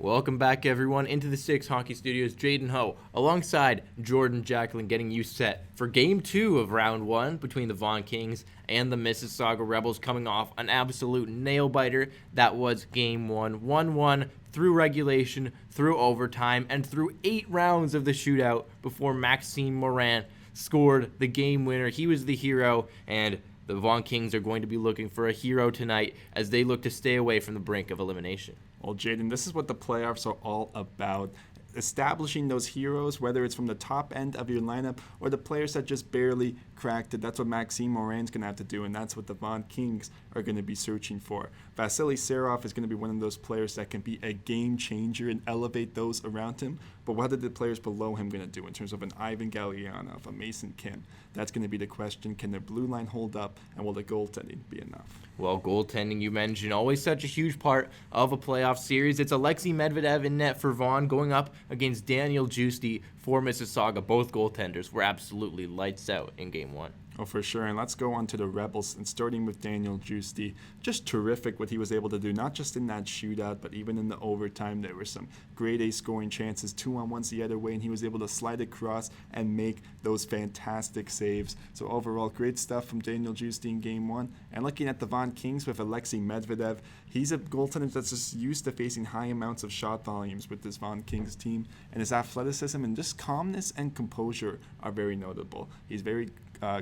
Welcome back, everyone, into the Six Hockey Studios. Jaden Ho, alongside Jordan Jacqueline, getting you set for Game 2 of Round 1 between the Vaughan Kings and the Mississauga Rebels, coming off an absolute nail-biter. That was Game 1, 1-1 through regulation, through overtime, and through 8 rounds of the shootout before Maxime Morin scored the game winner. He was the hero, and the Vaughan Kings are going to be looking for a hero tonight as they look to stay away from the brink of elimination. Well, Jaden, this is what the playoffs are all about. Establishing those heroes, whether it's from the top end of your lineup or the players that just barely cracked it. That's what Maxime Morin's going to have to do, and that's what the Vaughan Kings are going to be searching for. Vasily Serov is going to be one of those players that can be a game changer and elevate those around him. But what are the players below him going to do in terms of an Ivan Gallianov, a Mason Kim? That's going to be the question. Can their blue line hold up, and will the goaltending be enough? Well, goaltending, you mentioned, always such a huge part of a playoff series. It's Alexei Medvedev in net for Vaughan going up against Al-Jundi for Mississauga. Both goaltenders were absolutely lights out in Game 1. Oh, for sure. And let's go on to the Rebels, and starting with Al-Jundi. Just terrific what he was able to do, not just in that shootout, but even in the overtime. There were some grade A scoring chances, 2-on-1s the other way, and he was able to slide across and make those fantastic saves. So overall, great stuff from Al-Jundi in Game 1. And looking at the Vaughan Kings with Alexei Medvedev, he's a goaltender that's just used to facing high amounts of shot volumes with this Vaughan Kings team, and his athleticism and just calmness and composure are very notable. He's very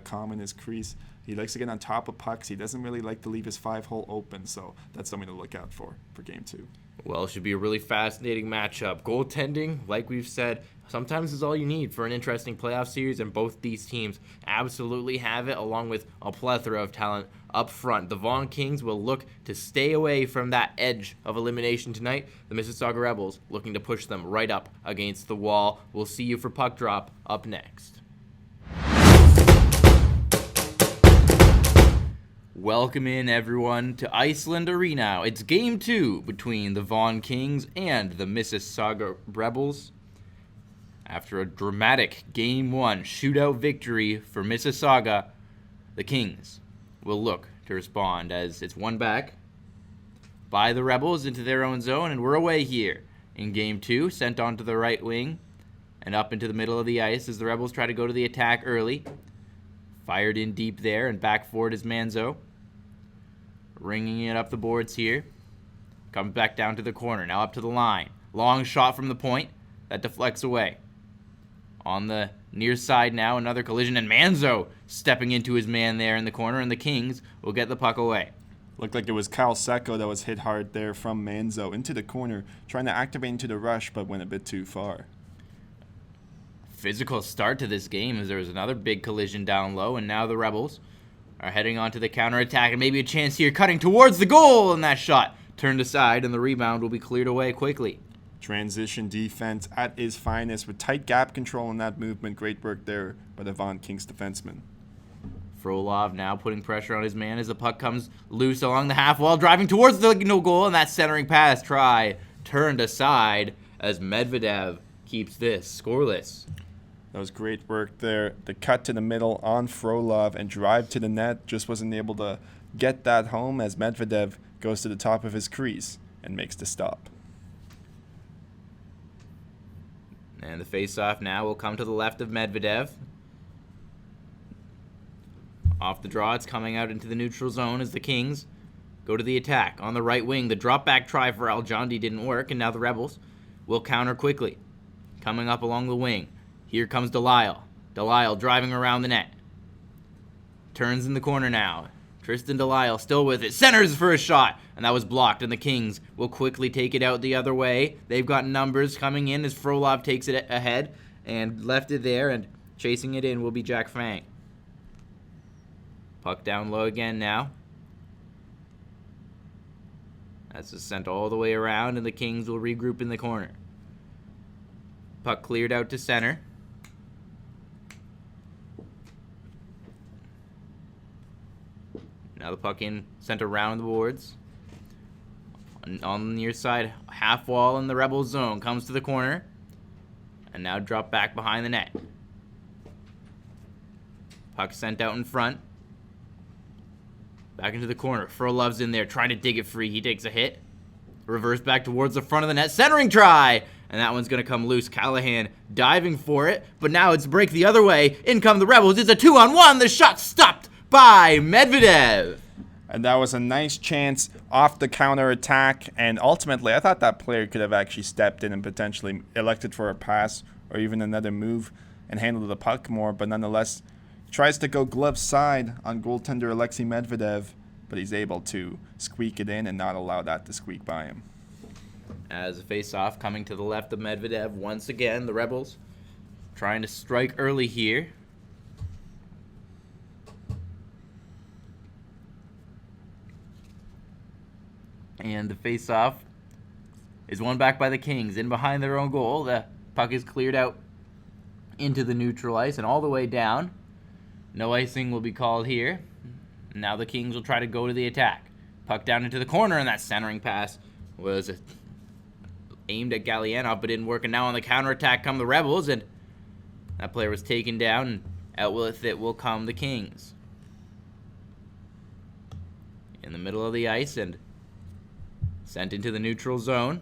calm in his crease. He likes to get on top of pucks. He doesn't really like to leave his 5-hole open, so that's something to look out for Game 2. Well, it should be a really fascinating matchup. Goaltending, like we've said, sometimes is all you need for an interesting playoff series, and both these teams absolutely have it, along with a plethora of talent up front. The Vaughan Kings will look to stay away from that edge of elimination tonight. The Mississauga Rebels looking to push them right up against the wall. We'll see you for Puck Drop up next. Welcome in, everyone, to Iceland Arena. It's Game 2 between the Vaughan Kings and the Mississauga Rebels. After a dramatic Game 1 shootout victory for Mississauga, the Kings will look to respond as it's won back by the Rebels into their own zone, and we're away here in Game 2, sent onto the right wing and up into the middle of the ice as the Rebels try to go to the attack early. Fired in deep there, and back forward is Manzo. Ringing it up the boards here. Comes back down to the corner, now up to the line. Long shot from the point. That deflects away. On the near side now, another collision, and Manzo stepping into his man there in the corner, and the Kings will get the puck away. Looked like it was Kyle Secco that was hit hard there from Manzo into the corner, trying to activate into the rush, but went a bit too far. Physical start to this game as there was another big collision down low, and now the Rebels are heading on to the counterattack, and maybe a chance here, cutting towards the goal, and that shot turned aside, and the rebound will be cleared away quickly. Transition defense at its finest with tight gap control in that movement. Great work there by the Vaughan Kings defenseman. Frolov now putting pressure on his man as the puck comes loose along the half wall, driving towards the goal, and that centering pass try turned aside as Medvedev keeps this scoreless. That was great work there. The cut to the middle on Frolov and drive to the net, just wasn't able to get that home as Medvedev goes to the top of his crease and makes the stop. And the faceoff now will come to the left of Medvedev. Off the draw, it's coming out into the neutral zone as the Kings go to the attack. On the right wing, the drop back try for Al-Jundi didn't work, and now the Rebels will counter quickly. Coming up along the wing. Here comes Delisle. Delisle driving around the net. Turns in the corner now. Tristian Delisle still with it. Centers for a shot. And that was blocked. And the Kings will quickly take it out the other way. They've got numbers coming in as Frolov takes it ahead. And left it there. And chasing it in will be Jack Fang. Puck down low again now. That's just sent all the way around. And the Kings will regroup in the corner. Puck cleared out to center. Now the puck sent around the boards. On the near side, half wall in the Rebel zone. Comes to the corner. And now dropped back behind the net. Puck sent out in front. Back into the corner. Furlov's in there trying to dig it free. He takes a hit. Reverse back towards the front of the net. Centering try. And that one's going to come loose. Callahan diving for it. But now it's break the other way. In come the Rebels. It's a 2-on-1. The shot stopped by Medvedev. And that was a nice chance off the counter attack. And ultimately, I thought that player could have actually stepped in and potentially elected for a pass or even another move and handled the puck more. But nonetheless, tries to go glove side on goaltender Alexei Medvedev. But he's able to squeak it in and not allow that to squeak by him. As a face-off coming to the left of Medvedev once again, the Rebels trying to strike early here. And the face-off is won back by the Kings. In behind their own goal, the puck is cleared out into the neutral ice and all the way down. No icing will be called here. Now the Kings will try to go to the attack. Puck down into the corner, and that centering pass was aimed at Galianov, but didn't work. And now on the counterattack come the Rebels, and that player was taken down, and out with it will come the Kings. In the middle of the ice, and sent into the neutral zone.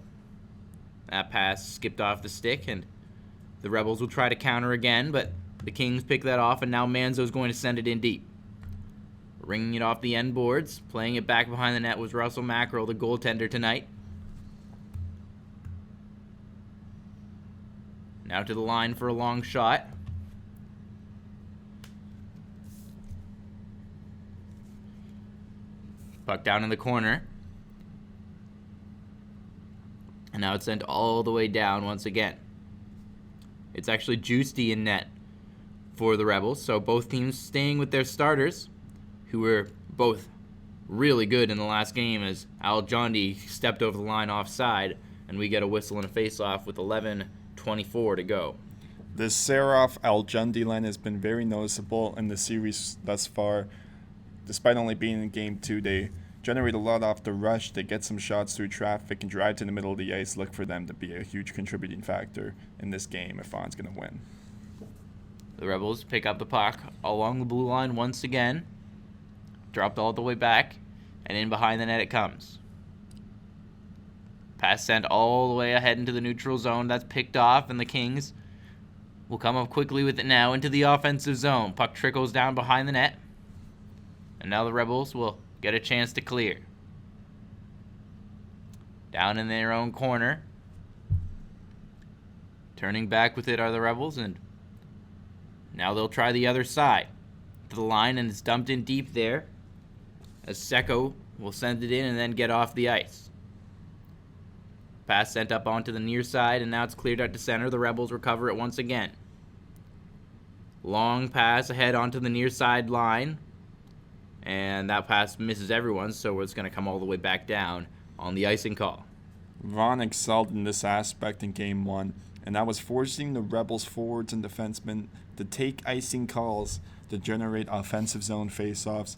That pass skipped off the stick, and the Rebels will try to counter again, but the Kings pick that off, and now Manzo's going to send it in deep. Ringing it off the end boards, playing it back behind the net was Russell Mackerel, the goaltender tonight. Now to the line for a long shot. Puck down in the corner. And now it's sent all the way down once again. It's actually Juicy in net for the Rebels, so both teams staying with their starters, who were both really good in the last game as Al-Jundi stepped over the line offside, and we get a whistle and a face-off with 11:24 to go. The Faceoff Al-Jundi line has been very noticeable in the series thus far. Despite only being in Game 2, they generate a lot off the rush. They get some shots through traffic and drive to the middle of the ice. Look for them to be a huge contributing factor in this game if Vaughan's going to win. The Rebels pick up the puck along the blue line once again. Dropped all the way back, and in behind the net it comes. Pass sent all the way ahead into the neutral zone. That's picked off, and the Kings will come up quickly with it now into the offensive zone. Puck trickles down behind the net, and now the Rebels will get a chance to clear. Down in their own corner. Turning back with it are the Rebels, and now they'll try the other side. To the line, and it's dumped in deep there, as Secco will send it in and then get off the ice. Pass sent up onto the near side, and now it's cleared out to center. The Rebels recover it once again. Long pass ahead onto the near side line, and that pass misses everyone, so it's going to come all the way back down on the icing call. Vaughan excelled in this aspect in Game 1, and that was forcing the Rebels forwards and defensemen to take icing calls to generate offensive zone faceoffs,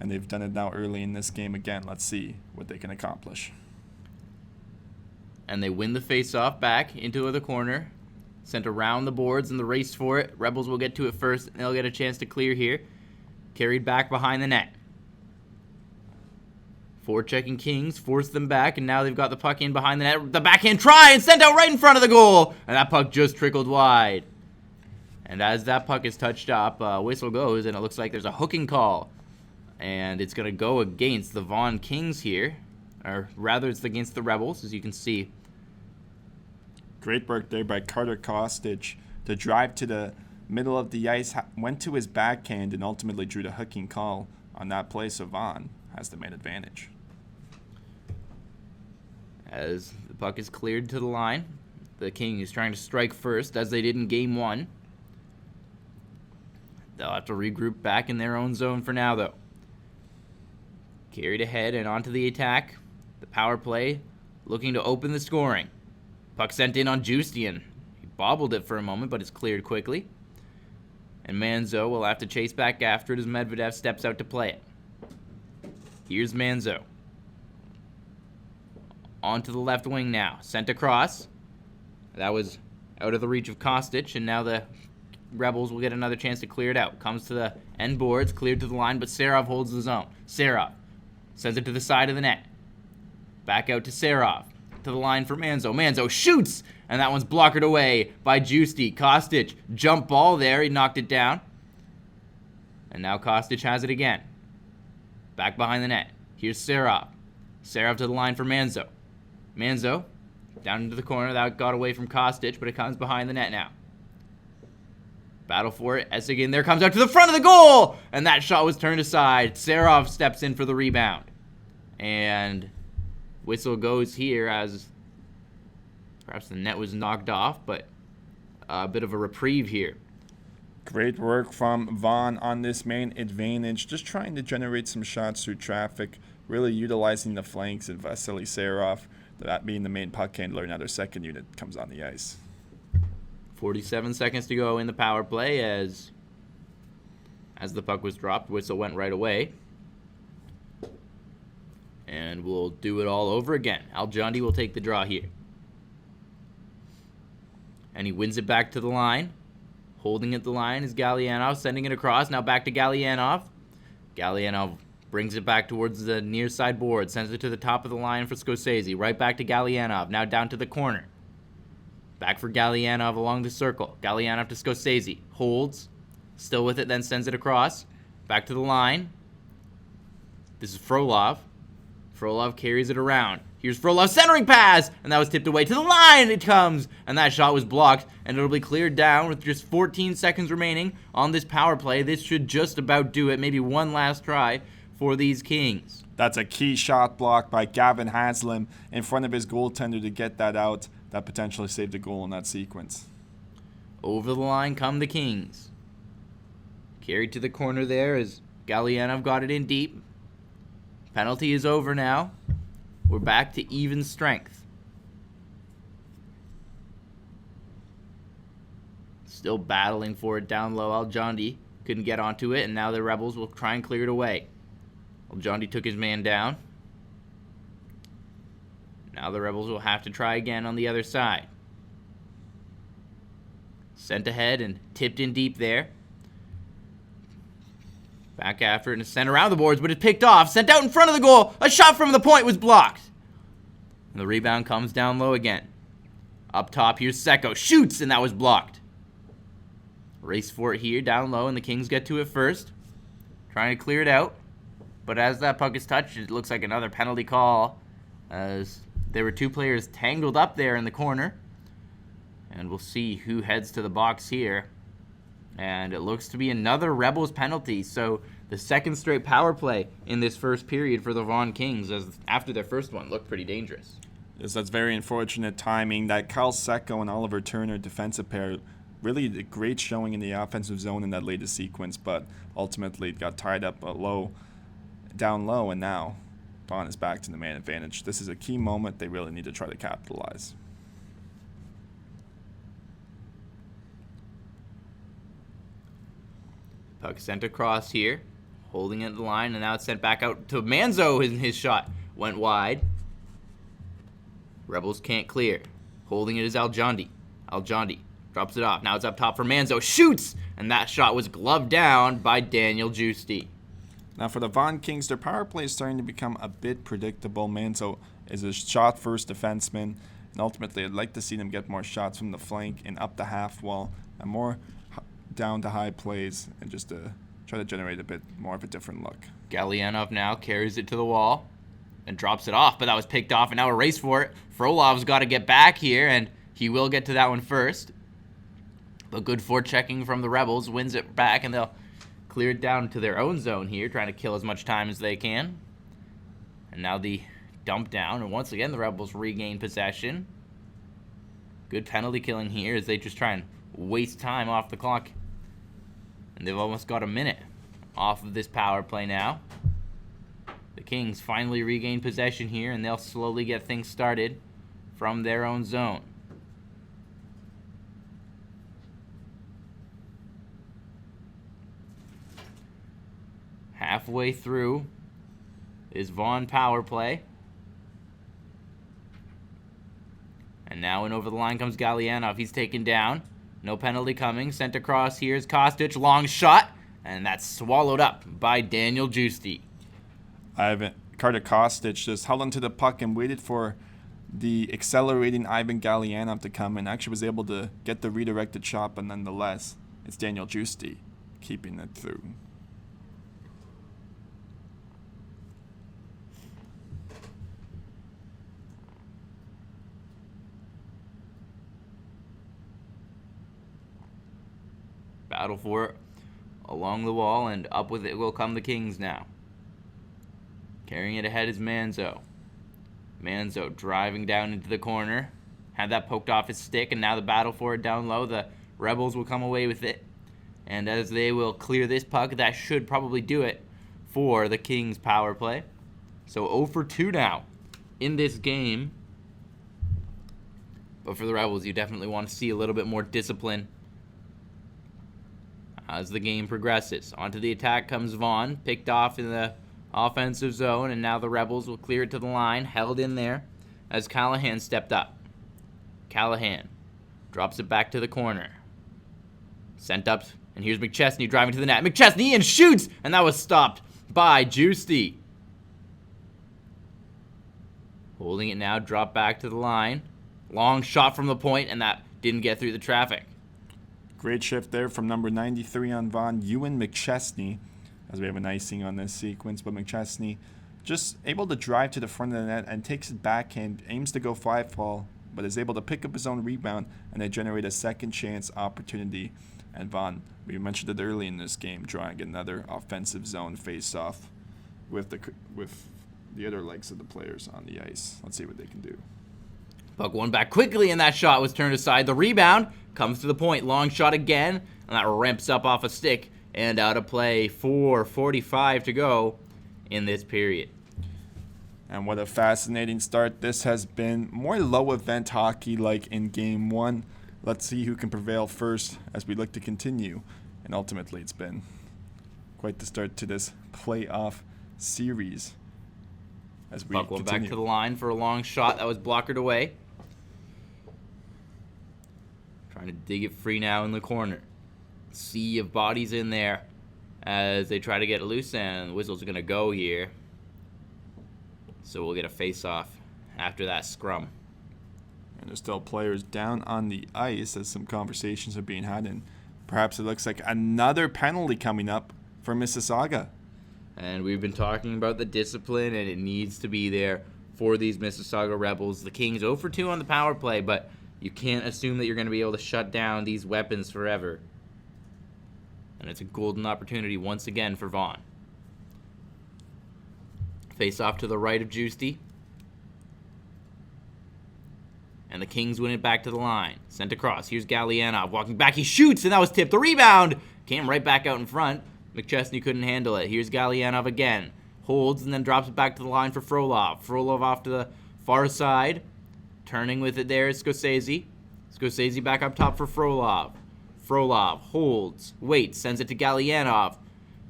and they've done it now early in this game again. Let's see what they can accomplish. And they win the faceoff back into the corner, sent around the boards in the race for it. Rebels will get to it first, and they'll get a chance to clear here. Carried back behind the net. Forechecking Kings forced them back, and now they've got the puck in behind the net. The backhand try and sent out right in front of the goal, and that puck just trickled wide. And as that puck is touched up, whistle goes, and it looks like there's a hooking call. And it's going to go against the Vaughan Kings here. Or rather, it's against the Rebels, as you can see. Great work there by Carter Kostic. The drive to the middle of the ice went to his backhand and ultimately drew the hooking call on that play, so Vaughan has the main advantage. As the puck is cleared to the line, the King is trying to strike first, as they did in Game 1. They'll have to regroup back in their own zone for now, though. Carried ahead and onto the attack. The power play looking to open the scoring. Puck sent in on Tristian. He bobbled it for a moment, but it's cleared quickly. And Manzo will have to chase back after it as Medvedev steps out to play it. Here's Manzo. Onto the left wing now. Sent across. That was out of the reach of Kostic, and now the Rebels will get another chance to clear it out. Comes to the end boards, cleared to the line, but Serov holds the zone. Serov sends it to the side of the net. Back out to Serov. To the line for Manzo. Manzo shoots! And that one's blockered away by Juicy. Kostic, jump ball there. He knocked it down. And now Kostic has it again. Back behind the net. Here's Serov. Serov to the line for Manzo. Manzo down into the corner. That got away from Kostic, but it comes behind the net now. Battle for it. Essigan there comes out to the front of the goal! And that shot was turned aside. Serov steps in for the rebound. And whistle goes here as perhaps the net was knocked off, but a bit of a reprieve here. Great work from Vaughan on this main advantage, just trying to generate some shots through traffic, really utilizing the flanks and Vasily Serov, that being the main puck handler. Now their second unit comes on the ice. 47 seconds to go in the power play as the puck was dropped. Whistle went right away. And we'll do it all over again. Al-Jundi will take the draw here. And he wins it back to the line. Holding it the line is Gallianov, sending it across. Now back to Gallianov. Gallianov brings it back towards the near side board. Sends it to the top of the line for Scorsese. Right back to Gallianov. Now down to the corner. Back for Gallianov along the circle. Gallianov to Scorsese. Holds. Still with it, then sends it across. Back to the line. This is Frolov. Frolov carries it around. Here's Frolov's centering pass, and that was tipped away to the line. It comes, and that shot was blocked, and it'll be cleared down with just 14 seconds remaining on this power play. This should just about do it. Maybe one last try for these Kings. That's a key shot block by Gavin Haslam in front of his goaltender to get that out. That potentially saved a goal in that sequence. Over the line come the Kings. Carried to the corner there as Gallianov got it in deep. Penalty is over now. We're back to even strength. Still battling for it down low. Al-Jundi couldn't get onto it, and now the Rebels will try and clear it away. Al-Jundi took his man down. Now the Rebels will have to try again on the other side. Sent ahead and tipped in deep there. Back after it and sent around the boards, but it's picked off. Sent out in front of the goal. A shot from the point was blocked. And the rebound comes down low again. Up top, here's Secco. Shoots, and that was blocked. Race for it here, down low, and the Kings get to it first. Trying to clear it out. But as that puck is touched, it looks like another penalty call, as there were two players tangled up there in the corner. And we'll see who heads to the box here. And it looks to be another Rebels penalty. So the second straight power play in this first period for the Vaughan Kings, as after their first one looked pretty dangerous. Yes, that's very unfortunate timing. That Kyle Secco and Oliver Turner defensive pair, really a great showing in the offensive zone in that latest sequence, but ultimately it got tied up down low, and now Vaughan is back to the man advantage. This is a key moment they really need to try to capitalize. Puck sent across here, holding it at the line, and now it's sent back out to Manzo. His shot went wide. Rebels can't clear. Holding it is Al-Jundi. Al-Jundi drops it off. Now it's up top for Manzo. Shoots! And that shot was gloved down by Daniel Juicy. Now for the Vaughan Kings, their power play is starting to become a bit predictable. Manzo is a shot-first defenseman, and ultimately I'd like to see them get more shots from the flank and up the half wall, and more down to high plays, and just to try to generate a bit more of a different look. Gallianov now carries it to the wall and drops it off, but that was picked off, and now a race for it. Frolov's got to get back here, and he will get to that one first. But good forechecking from the Rebels, wins it back, and they'll clear it down to their own zone here, trying to kill as much time as they can. And now the dump down, and once again the Rebels regain possession. Good penalty killing here as they just try and waste time off the clock. And they've almost got a minute off of this power play now. The Kings finally regain possession here, and they'll slowly get things started from their own zone. Halfway through is Vaughan power play. And now in over the line comes Gallianov. He's taken down. No penalty coming. Sent across. Here's Kostic. Long shot. And that's swallowed up by Daniel Juicy. Ivan Carter Kostic just held onto the puck and waited for the accelerating Ivan Gallianov to come and actually was able to get the redirected shot, but nonetheless, it's Daniel Justi keeping it through. Battle for it along the wall, and up with it will come the Kings now. Carrying it ahead is Manzo. Manzo driving down into the corner. Had that poked off his stick, and now the battle for it down low. The Rebels will come away with it. And as they will clear this puck, that should probably do it for the Kings power play. So 0 for 2 now in this game. But for the Rebels, you definitely want to see a little bit more discipline as the game progresses. Onto the attack comes Vaughan, picked off in the offensive zone, and now the Rebels will clear it to the line, held in there as Callahan stepped up. Callahan drops it back to the corner. Sent up, and here's McChesney driving to the net. McChesney and shoots, and that was stopped by Justi. Holding it now, drop back to the line. Long shot from the point, and that didn't get through the traffic. Great shift there from number 93 on Vaughan, Ewan McChesney, as we have an icing on this sequence. But McChesney just able to drive to the front of the net and takes it backhand, aims to go 5-fall, but is able to pick up his own rebound, and they generate a second chance opportunity. And Vaughan, we mentioned it early in this game, drawing another offensive zone face-off with the other legs of the players on the ice. Let's see what they can do. Puck won back quickly, and that shot was turned aside. The rebound comes to the point. Long shot again, and that ramps up off a stick and out of play. 4:45 to go in this period. And what a fascinating start this has been. More low-event hockey like in Game 1. Let's see who can prevail first as we look to continue. And ultimately, it's been quite the start to this playoff series. As we Puck went back to the line for a long shot that was blockered away. Trying to dig it free now in the corner. Sea of bodies in there as they try to get it loose, and the whistle's going to go here. So we'll get a face-off after that scrum. And there's still players down on the ice as some conversations are being had, and perhaps it looks like another penalty coming up for Mississauga. And we've been talking about the discipline, and it needs to be there for these Mississauga Rebels. The Kings 0 for 2 on the power play, but you can't assume that you're going to be able to shut down these weapons forever. And it's a golden opportunity once again for Vaughan. Face off to the right of Justi. And the Kings win it back to the line. Sent across. Here's Gallianov walking back. He shoots, and that was tipped. The rebound came right back out in front. McChesney couldn't handle it. Here's Gallianov again. Holds and then drops it back to the line for Frolov. Frolov off to the far side. Turning with it there is Scorsese. Scorsese back up top for Frolov. Frolov holds, waits, sends it to Gallianov.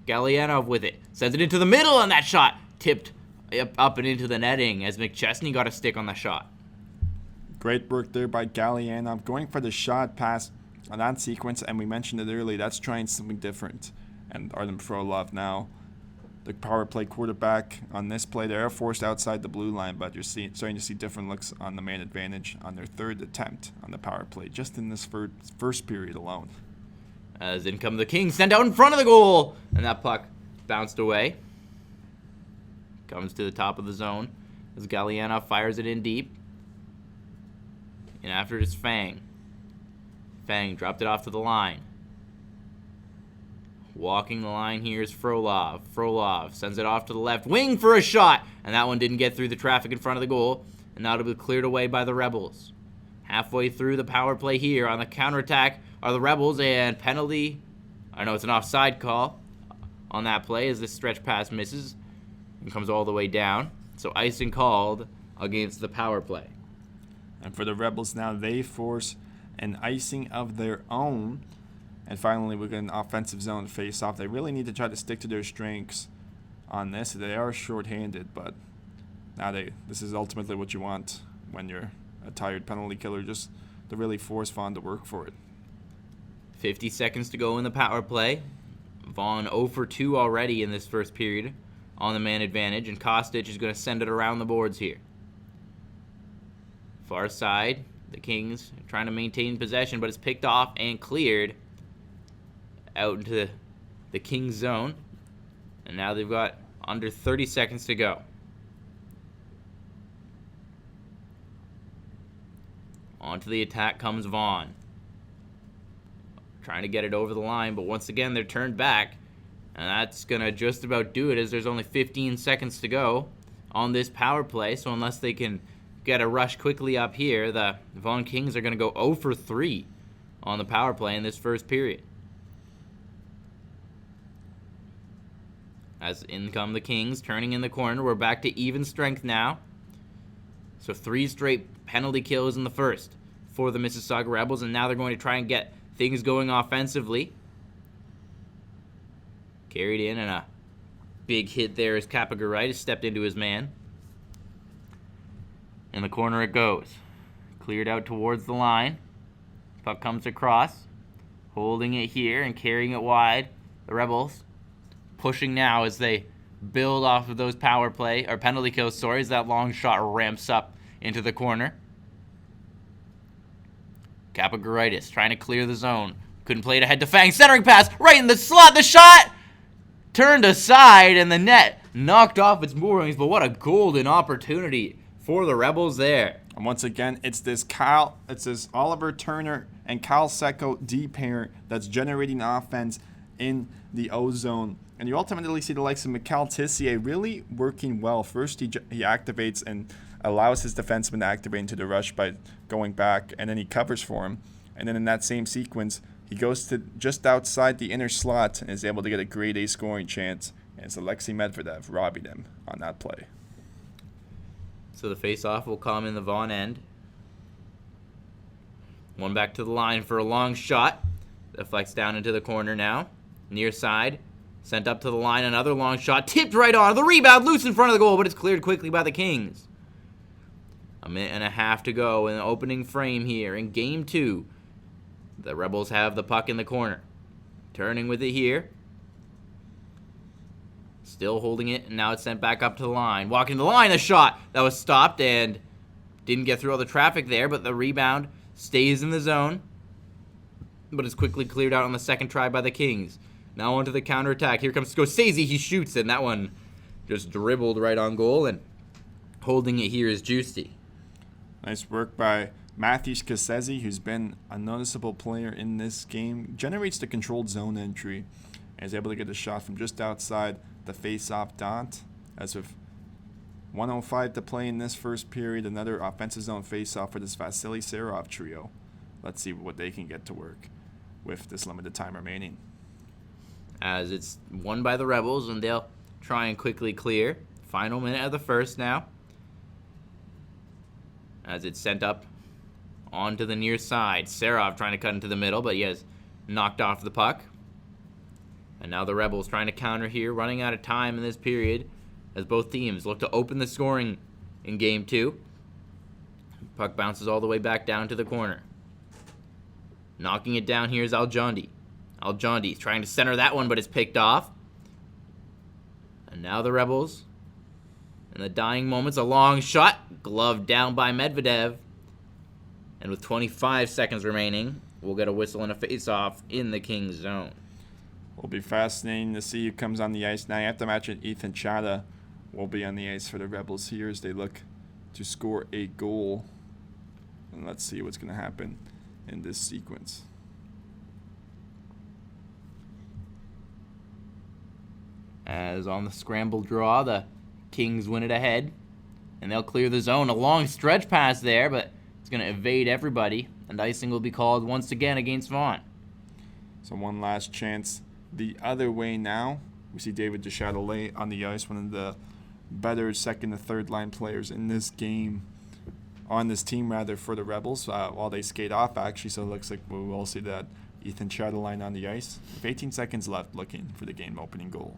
Gallianov with it. Sends it into the middle, and that shot tipped up and into the netting as McChesney got a stick on the shot. Great work there by Gallianov, going for the shot pass on that sequence, and we mentioned it earlier, that's trying something different. And Artem Frolov now, the power play quarterback on this play, they are forced outside the blue line, but you're starting to see different looks on the man advantage on their third attempt on the power play, just in this first period alone. As in come the Kings, sent out in front of the goal, and that puck bounced away. Comes to the top of the zone as Gallianov fires it in deep. And after it is Fang. Fang dropped it off to the line. Walking the line here is Frolov. Frolov sends it off to the left wing for a shot. And that one didn't get through the traffic in front of the goal. And now it'll be cleared away by the Rebels. Halfway through the power play here on the counterattack are the Rebels, and penalty. I know it's an offside call on that play as this stretch pass misses and comes all the way down. So icing called against the power play. And for the Rebels now, they force an icing of their own. And finally, we get an offensive zone face-off. They really need to try to stick to their strengths on this. They are short-handed, but now this is ultimately what you want when you're a tired penalty killer, just to really force Vaughan to work for it. 50 seconds to go in the power play. Vaughan 0 for 2 already in this first period on the man advantage, and Kostic is going to send it around the boards here. Far side, the Kings are trying to maintain possession, but it's picked off and cleared out into the Kings zone. And now they've got under 30 seconds to go. Onto the attack comes Vaughan. Trying to get it over the line, but once again they're turned back. And that's going to just about do it, as there's only 15 seconds to go on this power play. So unless they can get a rush quickly up here, the Vaughan Kings are going to go 0 for 3 on the power play in this first period. As in come the Kings, turning in the corner. We're back to even strength now. So 3 straight penalty kills in the first for the Mississauga Rebels, and now they're going to try and get things going offensively. Carried in, and a big hit there as Capagaritis stepped into his man. In the corner it goes. Cleared out towards the line. Puck comes across. Holding it here and carrying it wide. The Rebels pushing now as they build off of those power play, or penalty kills, sorry, as that long shot ramps up into the corner. Capagaritis trying to clear the zone. Couldn't play it ahead to Fang. Centering pass right in the slot. The shot turned aside, and the net knocked off its moorings. But what a golden opportunity for the Rebels there. And once again, it's this Oliver Turner and Kyle Secco D pair that's generating offense in the O zone. And you ultimately see the likes of Mikhail Tissier really working well. First, he activates and allows his defenseman to activate into the rush by going back, and then he covers for him. And then in that same sequence, he goes to just outside the inner slot and is able to get a grade A scoring chance. And it's Alexei Medvedev robbing him on that play. So the face-off will come in the Vaughan end. One back to the line for a long shot. Deflects down into the corner now. Near side. Sent up to the line. Another long shot. Tipped right on. The rebound loose in front of the goal, but it's cleared quickly by the Kings. A minute and a half to go in the opening frame here in Game 2. The Rebels have the puck in the corner. Turning with it here. Still holding it, and now it's sent back up to the line. Walking the line, a shot that was stopped and didn't get through all the traffic there, but the rebound stays in the zone. But it's quickly cleared out on the second try by the Kings. Now onto the counterattack. Here comes Scorsese. He shoots it, and that one just dribbled right on goal, and holding it here is Juicy. Nice work by Matthew Scorsese, who's been a noticeable player in this game. Generates the controlled zone entry and is able to get a shot from just outside the face-off dot. As with 1:05 to play in this first period, another offensive zone face-off for this Vasily Serov trio. Let's see what they can get to work with this limited time remaining. As it's won by the Rebels, and they'll try and quickly clear. Final minute of the first now. As it's sent up onto the near side. Serov trying to cut into the middle, but he has knocked off the puck. And now the Rebels trying to counter here, running out of time in this period as both teams look to open the scoring in Game 2. Puck bounces all the way back down to the corner. Knocking it down here is Al-Jundi. Al-Jundi trying to center that one, but it's picked off. And now the Rebels, in the dying moments, a long shot, gloved down by Medvedev. And with 25 seconds remaining, we'll get a whistle and a face-off in the Kings zone. Will be fascinating to see who comes on the ice. Now you have to imagine Ethan Chada will be on the ice for the Rebels here as they look to score a goal. And let's see what's going to happen in this sequence. As on the scramble draw, the Kings win it ahead. And they'll clear the zone. A long stretch pass there, but it's going to evade everybody. And icing will be called once again against Vaughan. So one last chance the other way now. We see David Deschatelet on the ice, one of the better second and third line players in this game, on this team rather, for the Rebels, while they skate off actually. So it looks like we will see that Ethan Chatelain on the ice with 18 seconds left, looking for the game opening goal.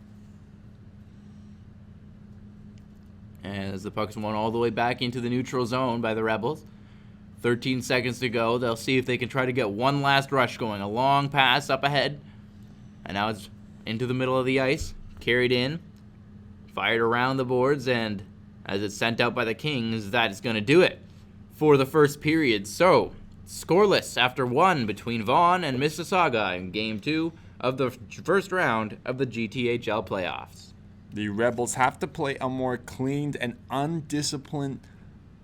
As the puck's won all the way back into the neutral zone by the Rebels. 13 seconds to go. They'll see if they can try to get one last rush going. A long pass up ahead. And now it's into the middle of the ice. Carried in. Fired around the boards, and as it's sent out by the Kings, that is going to do it for the first period. So, scoreless after 1 between Vaughan and Mississauga in Game 2 of the first round of the GTHL playoffs. The Rebels have to play a more cleaned and undisciplined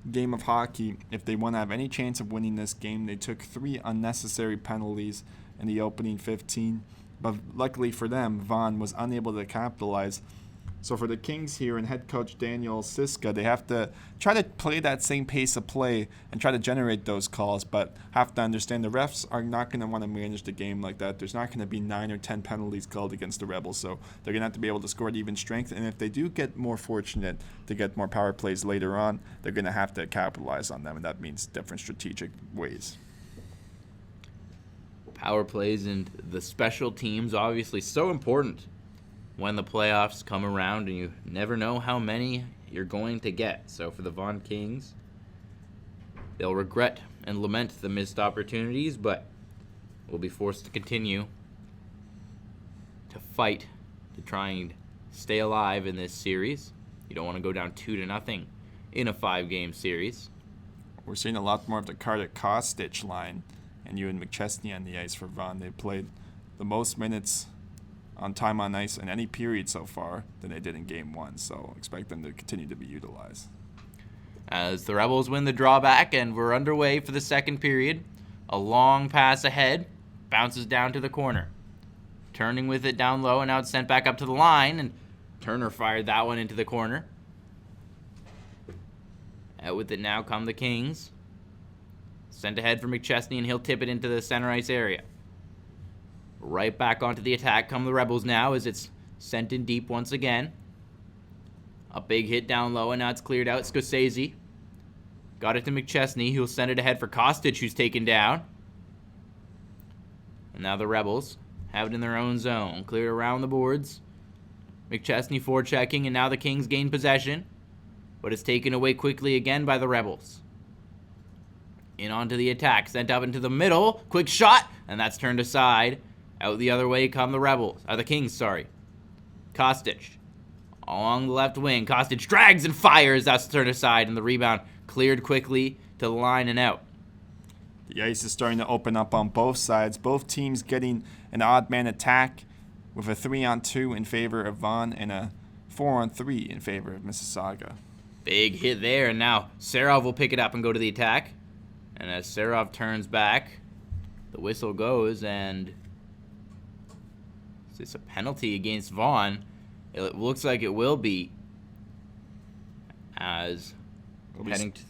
game of hockey if they want to have any chance of winning this game. They took 3 unnecessary penalties in the opening 15, but luckily for them, Vaughan was unable to capitalize. So for the Kings here and head coach Daniel Siska, they have to try to play that same pace of play and try to generate those calls, but have to understand the refs are not going to want to manage the game like that. There's not going to be 9 or 10 penalties called against the Rebels, so they're going to have to be able to score at even strength. And if they do get more fortunate to get more power plays later on, they're going to have to capitalize on them, and that means different strategic ways. Power plays and the special teams obviously so important when the playoffs come around, and you never know how many you're going to get. So for the Vaughan Kings, they'll regret and lament the missed opportunities, but will be forced to continue to fight to try and stay alive in this series. You don't want to go down 2-0 in a 5-game series. We're seeing a lot more of the Carter Kostic line and Ewan McChesney on the ice for Vaughan. They played the most minutes on time on ice in any period so far than they did in Game 1, so expect them to continue to be utilized. As the Rebels win the drawback and we're underway for the second period, a long pass ahead, bounces down to the corner. Turning with it down low, and now it's sent back up to the line, and Turner fired that one into the corner. Out with it now come the Kings. Sent ahead for McChesney, and he'll tip it into the center ice area. Right back onto the attack come the Rebels now as it's sent in deep once again. A big hit down low, and now it's cleared out. Scorsese got it to McChesney, who'll send it ahead for Kostic, who's taken down. And now the Rebels have it in their own zone. Cleared around the boards. McChesney forechecking, and now the Kings gain possession, but it's taken away quickly again by the Rebels. In onto the attack, sent up into the middle. Quick shot, and that's turned aside. Out the other way come the Rebels. The Kings, sorry. Kostic along the left wing. Kostic drags and fires. That's turned aside, and the rebound cleared quickly to the line and out. The ice is starting to open up on both sides. Both teams getting an odd man attack with a 3-on-2 in favor of Vaughan and a 4-on-3 in favor of Mississauga. Big hit there, and now Serov will pick it up and go to the attack. And as Serov turns back, the whistle goes, and is this a penalty against Vaughan? It looks like it will be, as heading to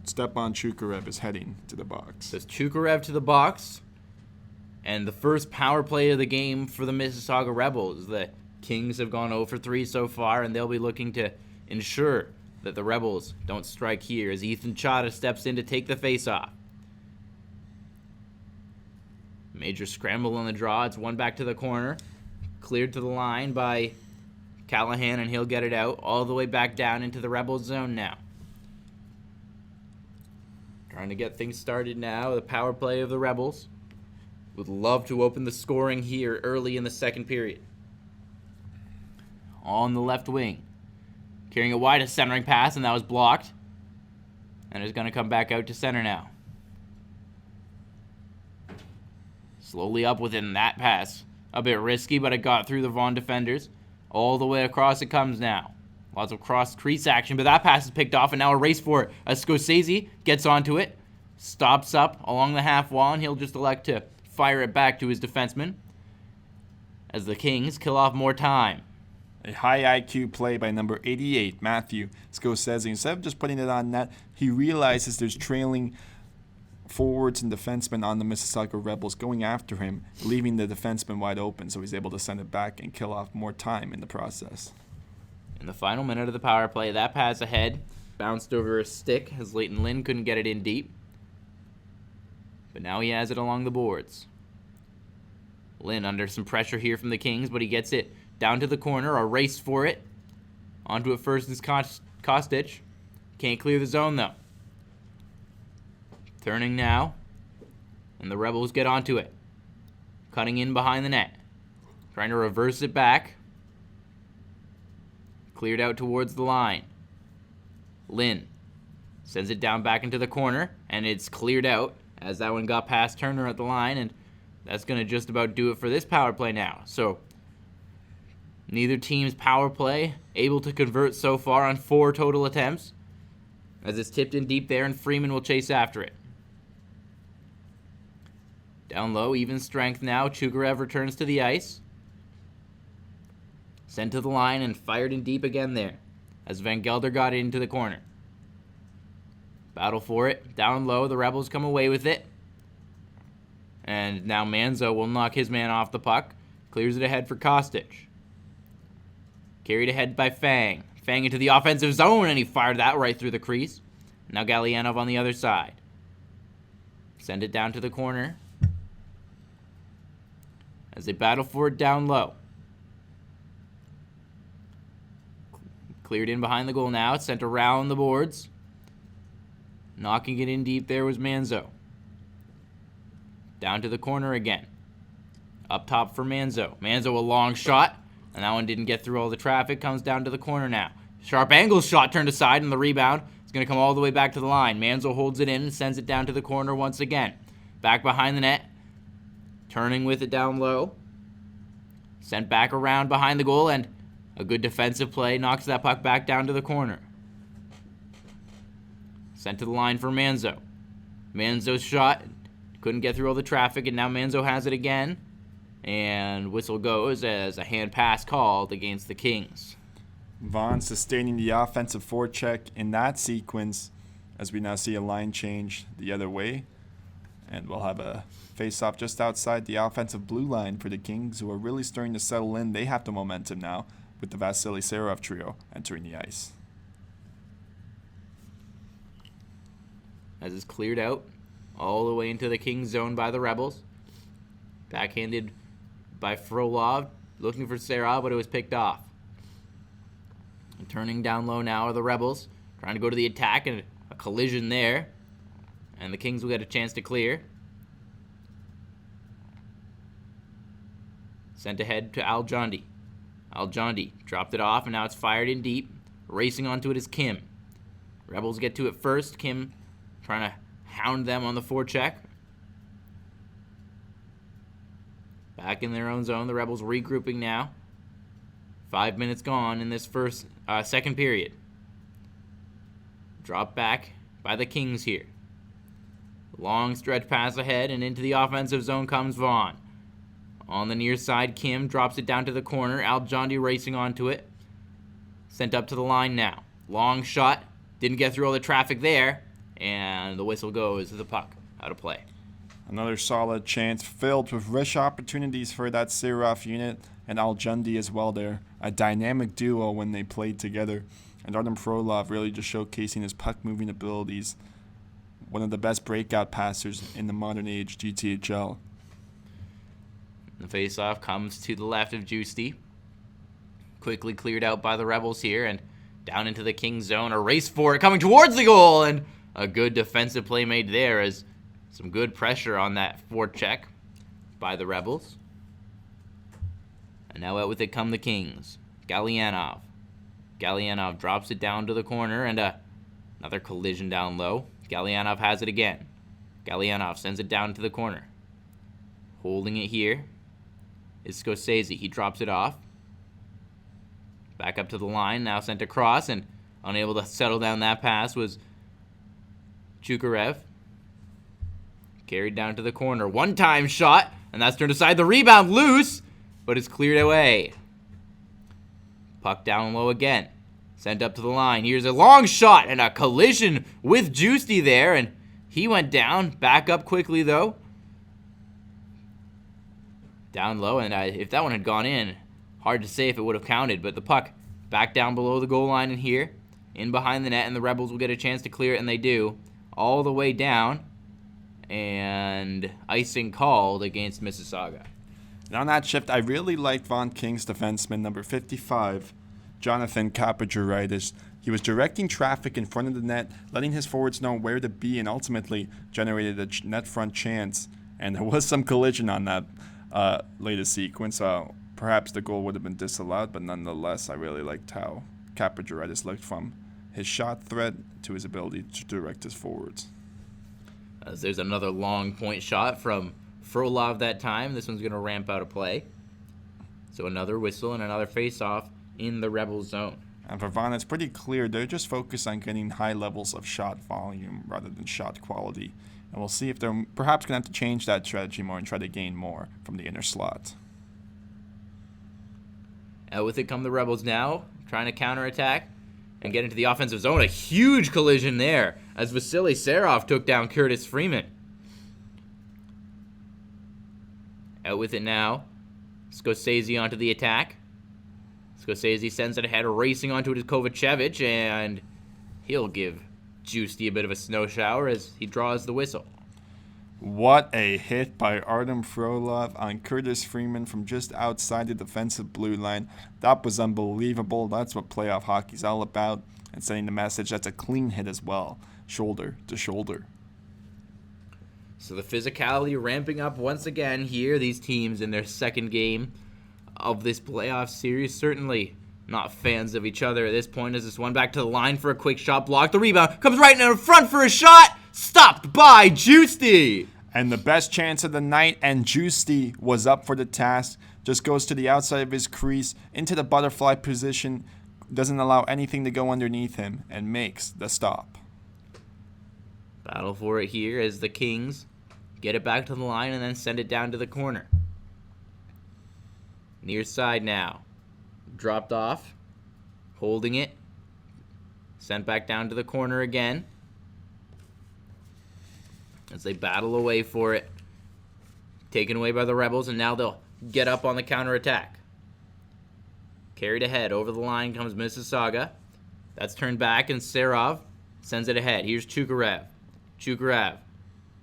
Stepan Chukarev is heading to the box. Says Chukarev to the box, and the first power play of the game for the Mississauga Rebels. The Kings have gone 0 for 3 so far, and they'll be looking to ensure that the Rebels don't strike here as Ethan Chada steps in to take the face-off. Major scramble on the draw. It's one back to the corner. Cleared to the line by Callahan, and he'll get it out all the way back down into the Rebels zone now. Trying to get things started now. The power play of the Rebels. Would love to open the scoring here early in the second period. On the left wing. Carrying it wide, a centering pass, and that was blocked. And it's going to come back out to center now. Slowly up within that pass. A bit risky, but it got through the Vaughan defenders. All the way across it comes now. Lots of cross-crease action, but that pass is picked off, and now a race for it. Scorsese gets onto it. Stops up along the half wall, and he'll just elect to fire it back to his defenseman as the Kings kill off more time. A high IQ play by number 88, Matthew Scorsese. Instead of just putting it on net, he realizes there's trailing forwards and defensemen on the Mississauga Rebels going after him, leaving the defenseman wide open, so he's able to send it back and kill off more time in the process. In the final minute of the power play, that pass ahead bounced over a stick as Leighton Lynn couldn't get it in deep. But now he has it along the boards. Lynn under some pressure here from the Kings, but he gets it down to the corner, a race for it. Onto it first is Kostic. Can't clear the zone though. Turning now, and the Rebels get onto it. Cutting in behind the net. Trying to reverse it back. Cleared out towards the line. Lynn sends it down back into the corner, and it's cleared out as that one got past Turner at the line, and that's going to just about do it for this power play now. So neither team's power play able to convert so far on 4 total attempts, as it's tipped in deep there, and Freeman will chase after it. Down low, even strength now. Chugarev returns to the ice. Sent to the line and fired in deep again there, as Van Gelder got it into the corner. Battle for it. Down low, the Rebels come away with it. And now Manzo will knock his man off the puck. Clears it ahead for Kostic. Carried ahead by Fang. Fang into the offensive zone, and he fired that right through the crease. Now Galyanov on the other side. Send it down to the corner as they battle for it down low. Cleared in behind the goal now. It's sent around the boards. Knocking it in deep there was Manzo. Down to the corner again. Up top for Manzo. Manzo a long shot, and that one didn't get through all the traffic. Comes down to the corner now. Sharp angle shot turned aside, and the rebound is going to come all the way back to the line. Manzo holds it in and sends it down to the corner once again. Back behind the net. Turning with it down low. Sent back around behind the goal, and a good defensive play knocks that puck back down to the corner. Sent to the line for Manzo. Manzo's shot couldn't get through all the traffic, and now Manzo has it again. And whistle goes as a hand pass called against the Kings. Vaughan sustaining the offensive forecheck in that sequence, as we now see a line change the other way. And we'll have a face-off just outside the offensive blue line for the Kings, who are really starting to settle in. They have the momentum now with the Vasily Serov trio entering the ice. As it's cleared out all the way into the Kings zone by the Rebels. Backhanded by Frolov, looking for Serov, but it was picked off. And turning down low now are the Rebels, trying to go to the attack, and a collision there. And the Kings will get a chance to clear. Sent ahead to Al-Jundi. Al-Jundi dropped it off, and now it's fired in deep. Racing onto it is Kim. Rebels get to it first. Kim trying to hound them on the forecheck. Back in their own zone, the Rebels regrouping now. 5 minutes gone in this second period. Drop back by the Kings here. Long stretch pass ahead, and into the offensive zone comes Vaughan. On the near side, Kim drops it down to the corner. Al-Jundi racing onto it. Sent up to the line now. Long shot. Didn't get through all the traffic there. And the whistle goes to the puck. Out of play. Another solid chance filled with rich opportunities for that Serov unit and Al-Jundi as well there. A dynamic duo when they played together. And Artem Frolov really just showcasing his puck-moving abilities. One of the best breakout passers in the modern age GTHL. The faceoff comes to the left of Juicy. Quickly cleared out by the Rebels here, and down into the Kings zone. A race for it, coming towards the goal, and a good defensive play made there as some good pressure on that forecheck by the Rebels. And now out with it come the Kings. Galyanov. Galyanov drops it down to the corner, and another collision down low. Galyanov has it again. Galyanov sends it down to the corner. Holding it here is Scorsese. He drops it off. Back up to the line, now sent across, and unable to settle down that pass was Chugarev. Carried down to the corner. One-time shot, and that's turned aside. The rebound loose, but it's cleared away. Puck down low again. Sent up to the line. Here's a long shot and a collision with Juicy there, and he went down. Back up quickly, though. Down low, and if that one had gone in, hard to say if it would have counted, but the puck back down below the goal line in here, in behind the net, and the Rebels will get a chance to clear it, and they do. All the way down, and icing called against Mississauga. And on that shift, I really liked Vaughan Kings defenseman number 55, Jonathan Kapajuritis. He was directing traffic in front of the net, letting his forwards know where to be, and ultimately generated a net front chance. And there was some collision on that latest sequence. Perhaps the goal would have been disallowed, but nonetheless, I really liked how Capidratis looked from his shot threat to his ability to direct his forwards. As there's another long point shot from Frolov that time. This one's going to ramp out of play. So another whistle and another face-off in the Rebel zone. And for Vaughan, it's pretty clear they're just focused on getting high levels of shot volume rather than shot quality. And we'll see if they're perhaps going to have to change that strategy more and try to gain more from the inner slot. Out with it come the Rebels now, trying to counterattack and get into the offensive zone. A huge collision there as Vasily Serov took down Curtis Freeman. Out with it now. Scorsese onto the attack. Scorsese sends it ahead, racing onto it is Kovacevic, and he'll give Juicy a bit of a snow shower as he draws the whistle. What a hit by Artem Frolov on Curtis Freeman from just outside the defensive blue line. That was unbelievable. That's what playoff hockey's all about. And sending the message that's a clean hit as well. Shoulder to shoulder. So the physicality ramping up once again here. These teams in their second game of this playoff series. Certainly not fans of each other at this point as this one back to the line for a quick shot. Blocked. The rebound comes right in front for a shot. Stopped by Juicy. And the best chance of the night, and Juicy was up for the task. Just goes to the outside of his crease, into the butterfly position, doesn't allow anything to go underneath him, and makes the stop. Battle for it here as the Kings get it back to the line and then send it down to the corner. Near side now. Dropped off. Holding it. Sent back down to the corner again. As they battle away for it. Taken away by the Rebels, and now they'll get up on the counterattack. Carried ahead. Over the line comes Mississauga. That's turned back, and Serov sends it ahead. Here's Chukarev. Chukarev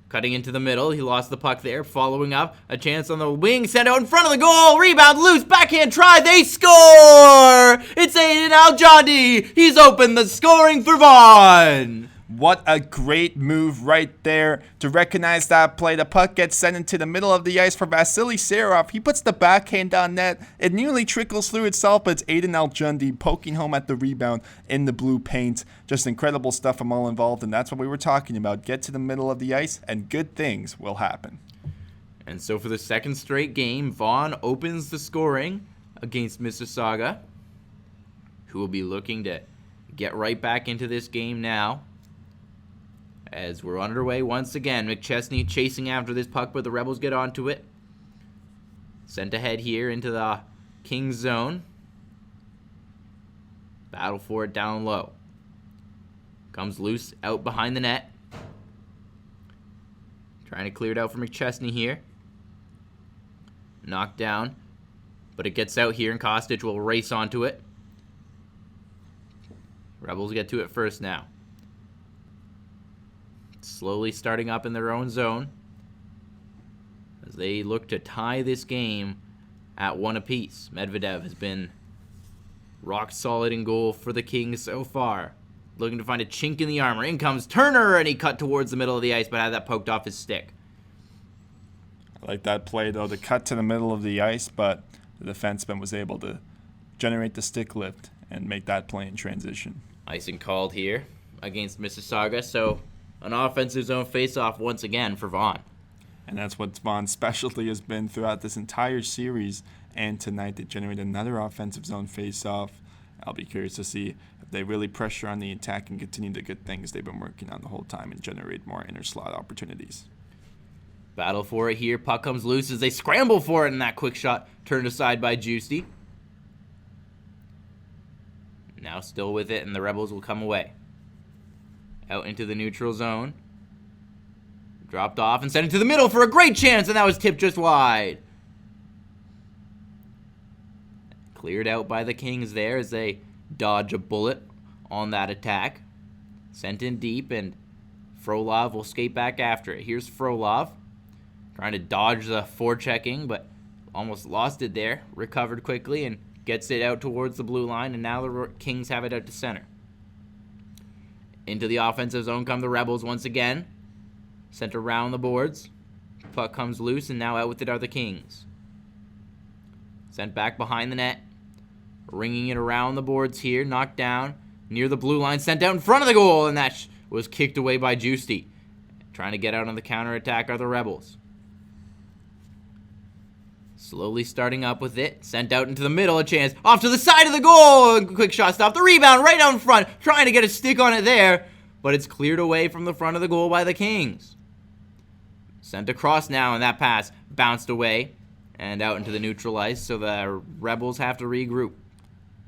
cutting into the middle. He lost the puck there. Following up. A chance on the wing. Sent out in front of the goal. Rebound loose. Backhand try. They score! It's Aiden Al-Jundi. He's opened the scoring for Vaughan. What a great move right there to recognize that play. The puck gets sent into the middle of the ice for Vasily Serov. He puts the backhand on net. It nearly trickles through itself, but it's Aiden Al-Jundi poking home at the rebound in the blue paint. Just incredible stuff from all involved, and that's what we were talking about. Get to the middle of the ice, and good things will happen. And so for the second straight game, Vaughan opens the scoring against Mississauga, who will be looking to get right back into this game now. As we're underway once again, McChesney chasing after this puck, but the Rebels get onto it. Sent ahead here into the Kings zone. Battle for it down low. Comes loose out behind the net. Trying to clear it out for McChesney here. Knocked down, but it gets out here, and Kostic will race onto it. Rebels get to it first now. Slowly starting up in their own zone as they look to tie this game at one apiece. Medvedev has been rock solid in goal for the Kings so far. Looking to find a chink in the armor. In comes Turner, and he cut towards the middle of the ice, but had that poked off his stick. I like that play, though, the cut to the middle of the ice, but the defenseman was able to generate the stick lift and make that play in transition. Icing called here against Mississauga, so an offensive zone face-off once again for Vaughan. And that's what Vaughan's specialty has been throughout this entire series. And tonight they generate another offensive zone face-off. I'll be curious to see if they really pressure on the attack and continue the good things they've been working on the whole time and generate more inner slot opportunities. Battle for it here. Puck comes loose as they scramble for it, and that quick shot turned aside by Juicy. Now still with it, and the Rebels will come away. Out into the neutral zone. Dropped off and sent it to the middle for a great chance, and that was tipped just wide. Cleared out by the Kings there as they dodge a bullet on that attack. Sent in deep, and Frolov will skate back after it. Here's Frolov trying to dodge the forechecking, but almost lost it there. Recovered quickly and gets it out towards the blue line, and now the Kings have it out to center. Into the offensive zone come the Rebels once again. Sent around the boards. Puck comes loose, and now out with it are the Kings. Sent back behind the net. ringing it around the boards here, knocked down near the blue line, sent out in front of the goal, and that was kicked away by Juicy. Trying to get out on the counterattack are the Rebels. Slowly starting up with it, sent out into the middle, a chance, off to the side of the goal, quick shot stop, the rebound right out in front, trying to get a stick on it there, but it's cleared away from the front of the goal by the Kings. Sent across now, and that pass bounced away and out into the neutral ice, so the Rebels have to regroup.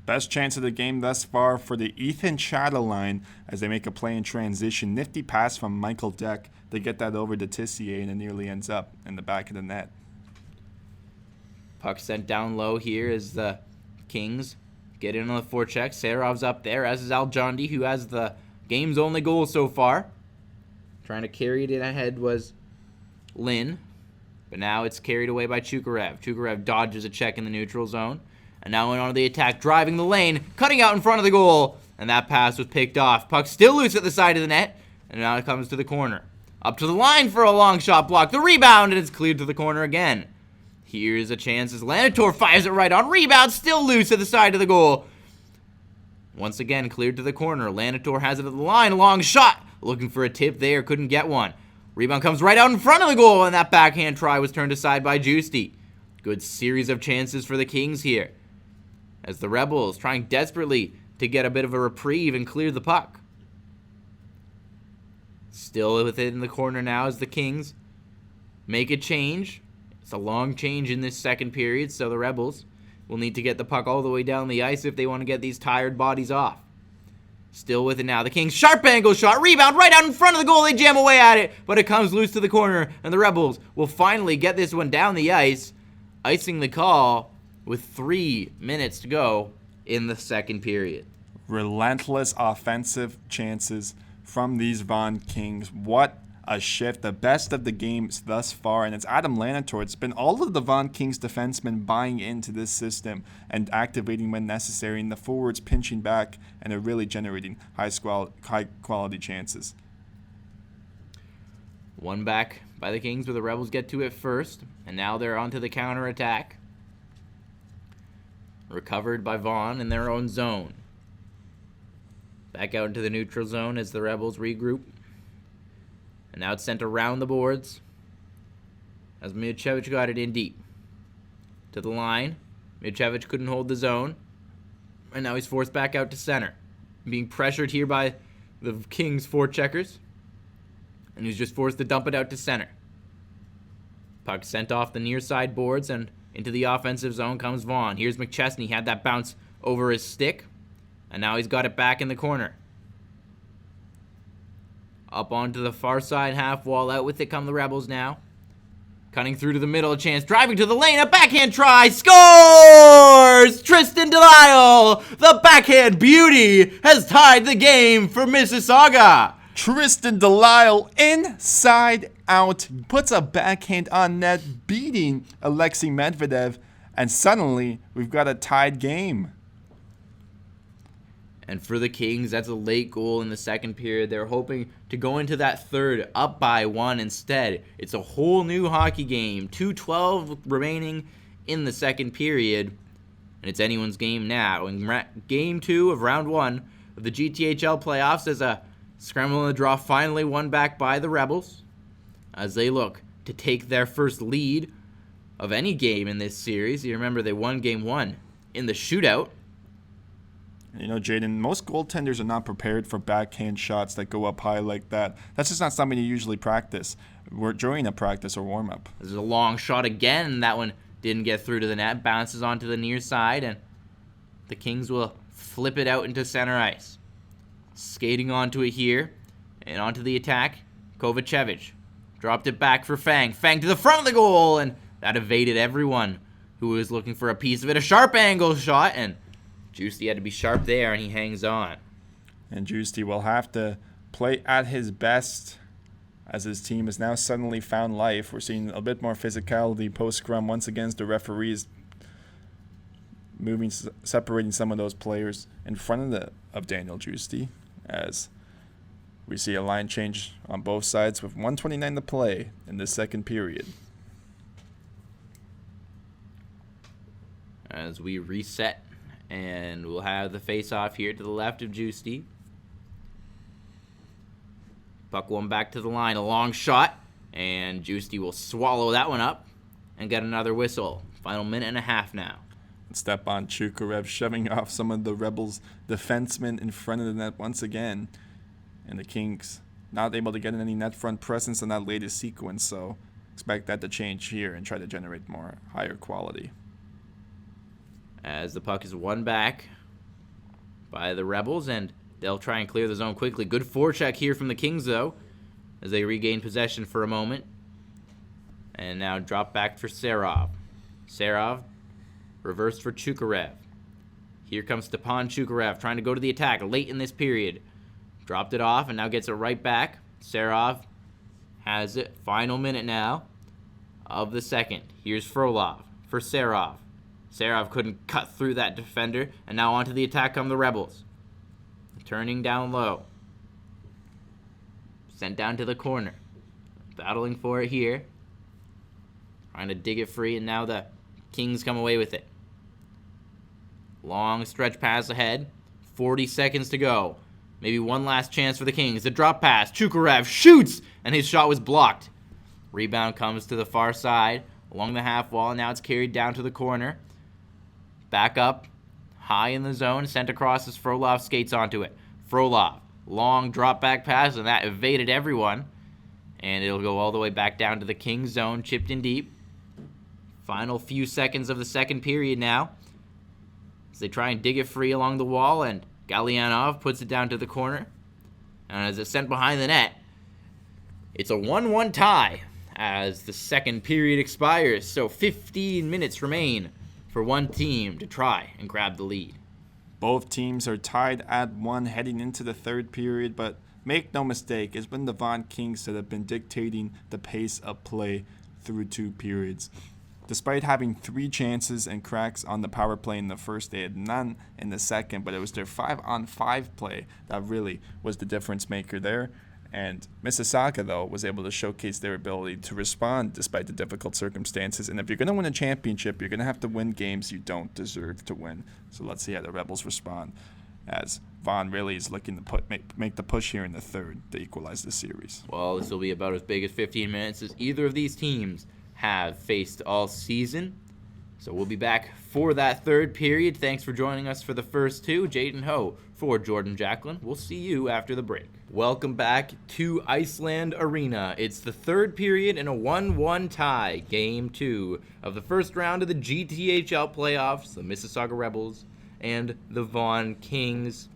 Best chance of the game thus far for the Ethan Chatelaine as they make a play in transition. Nifty pass from Michael Deck. They get that over to Tissier, and it nearly ends up in the back of the net. Puck sent down low here as the Kings get in on the forecheck. Sarov's up there, as is Al-Jundi, who has the game's only goal so far. Trying to carry it in ahead was Lynn, but now it's carried away by Chukarev. Chukarev dodges a check in the neutral zone, and now went on to the attack, driving the lane, cutting out in front of the goal, and that pass was picked off. Puck still loose at the side of the net, and now it comes to the corner. Up to the line for a long shot block, the rebound, and it's cleared to the corner again. Here's a chance as Lanitor fires it right on. Rebound still loose at the side of the goal. Once again, cleared to the corner. Lanitor has it at the line. Long shot. Looking for a tip there. Couldn't get one. Rebound comes right out in front of the goal, and that backhand try was turned aside by Juicy. Good series of chances for the Kings here, as the Rebels trying desperately to get a bit of a reprieve and clear the puck. Still within the corner now as the Kings make a change. It's a long change in this second period, so the Rebels will need to get the puck all the way down the ice if they want to get these tired bodies off. Still with it now. The Kings, sharp angle shot, rebound right out in front of the goal. They jam away at it, but it comes loose to the corner, and the Rebels will finally get this one down the ice, icing the call with 3 minutes to go in the second period. Relentless offensive chances from these Vaughan Kings. What a shift, the best of the games thus far, and it's Adam Lanitor. It's been all of the Vaughan Kings defensemen buying into this system and activating when necessary, and the forwards pinching back, and they're really generating high quality chances. One back by the Kings, but the Rebels get to it first, and now they're onto the counterattack. Recovered by Vaughan in their own zone. Back out into the neutral zone as the Rebels regroup. And now it's sent around the boards as Midget got it in deep. To the line. Midget couldn't hold the zone. And now he's forced back out to center. Being pressured here by the Kings forecheckers. And he's just forced to dump it out to center. Puck sent off the near side boards, and into the offensive zone comes Vaughan. Here's McChesney. Had that bounce over his stick. And now he's got it back in the corner. Up onto the far side half wall. Out with it come the Rebels now. Cutting through to the middle, a chance. Driving to the lane, a backhand try. Scores! Tristian Delisle, the backhand beauty, has tied the game for Mississauga. Tristian Delisle inside out puts a backhand on net, beating Alexei Medvedev, and suddenly we've got a tied game. And for the Kings, that's a late goal in the second period. They're hoping to go into that third up by 1 instead. It's a whole new hockey game. 2:12 remaining in the second period. And it's anyone's game now. In game 2 of round 1 of the GTHL playoffs, as a scramble in the draw finally won back by the Rebels, as they look to take their first lead of any game in this series. You remember they won game 1 in the shootout. You know, Jaden, most goaltenders are not prepared for backhand shots that go up high like that. That's just not something you usually practice during a practice or warm-up. There's a long shot again, and that one didn't get through to the net. Bounces onto the near side, and the Kings will flip it out into center ice. Skating onto it here, and onto the attack, Kovacevic. Dropped it back for Fang. Fang to the front of the goal, and that evaded everyone who was looking for a piece of it. A sharp angle shot, and Juicy had to be sharp there, and he hangs on. And Juicy will have to play at his best as his team has now suddenly found life. We're seeing a bit more physicality post-scrum once again as the referees separating some of those players in front of Daniel Juicy, as we see a line change on both sides with 1:29 to play in the second period. As we reset And we'll have the face-off here to the left of Juicy. Puck one back to the line. A long shot. And Juicy will swallow that one up and get another whistle. Final minute and a half now. Stepan Chukarev shoving off some of the Rebels' defensemen in front of the net once again. And the Kings not able to get any net front presence in that latest sequence, so expect that to change here and try to generate more higher quality. As the puck is won back by the Rebels, and they'll try and clear the zone quickly. Good forecheck here from the Kings, though, as they regain possession for a moment. And now drop back for Serov. Serov reversed for Chukarev. Here comes Stepan Chukarev trying to go to the attack late in this period. Dropped it off and now gets it right back. Serov has it. Final minute now of the second. Here's Frolov for Serov. Serov couldn't cut through that defender, and now onto the attack come the Rebels. Turning down low. Sent down to the corner. Battling for it here. Trying to dig it free, and now the Kings come away with it. Long stretch pass ahead. 40 seconds to go. Maybe one last chance for the Kings. The drop pass. Chukarev shoots, and his shot was blocked. Rebound comes to the far side along the half wall, and now it's carried down to the corner. Back up, high in the zone, sent across as Frolov skates onto it. Frolov, long drop back pass, and that evaded everyone. And it'll go all the way back down to the Kings zone, chipped in deep. Final few seconds of the second period now, as they try and dig it free along the wall, and Galyanov puts it down to the corner. And as it's sent behind the net, it's a 1-1 tie as the second period expires. So 15 minutes remain for one team to try and grab the lead. Both teams are tied at 1 heading into the third period, but make no mistake, it's been the Vaughan Kings that have been dictating the pace of play through 2 periods. Despite having 3 chances and cracks on the power play in the first, they had none in the second, but it was their 5-on-5 play that really was the difference maker there. And Mississauga, though, was able to showcase their ability to respond despite the difficult circumstances. And if you're going to win a championship, you're going to have to win games you don't deserve to win. So let's see how the Rebels respond, as Vaughan really is looking to make the push here in the third to equalize the series. Well, this will be about as big as 15 minutes as either of these teams have faced all season. So we'll be back for that third period. Thanks for joining us for the first 2. Jaden Ho for Jordan Jacqueline. We'll see you after the break. Welcome back to Iceland Arena. It's the third period in a 1-1 tie. Game 2 of the first round of the GTHL playoffs. The Mississauga Rebels and the Vaughan Kings.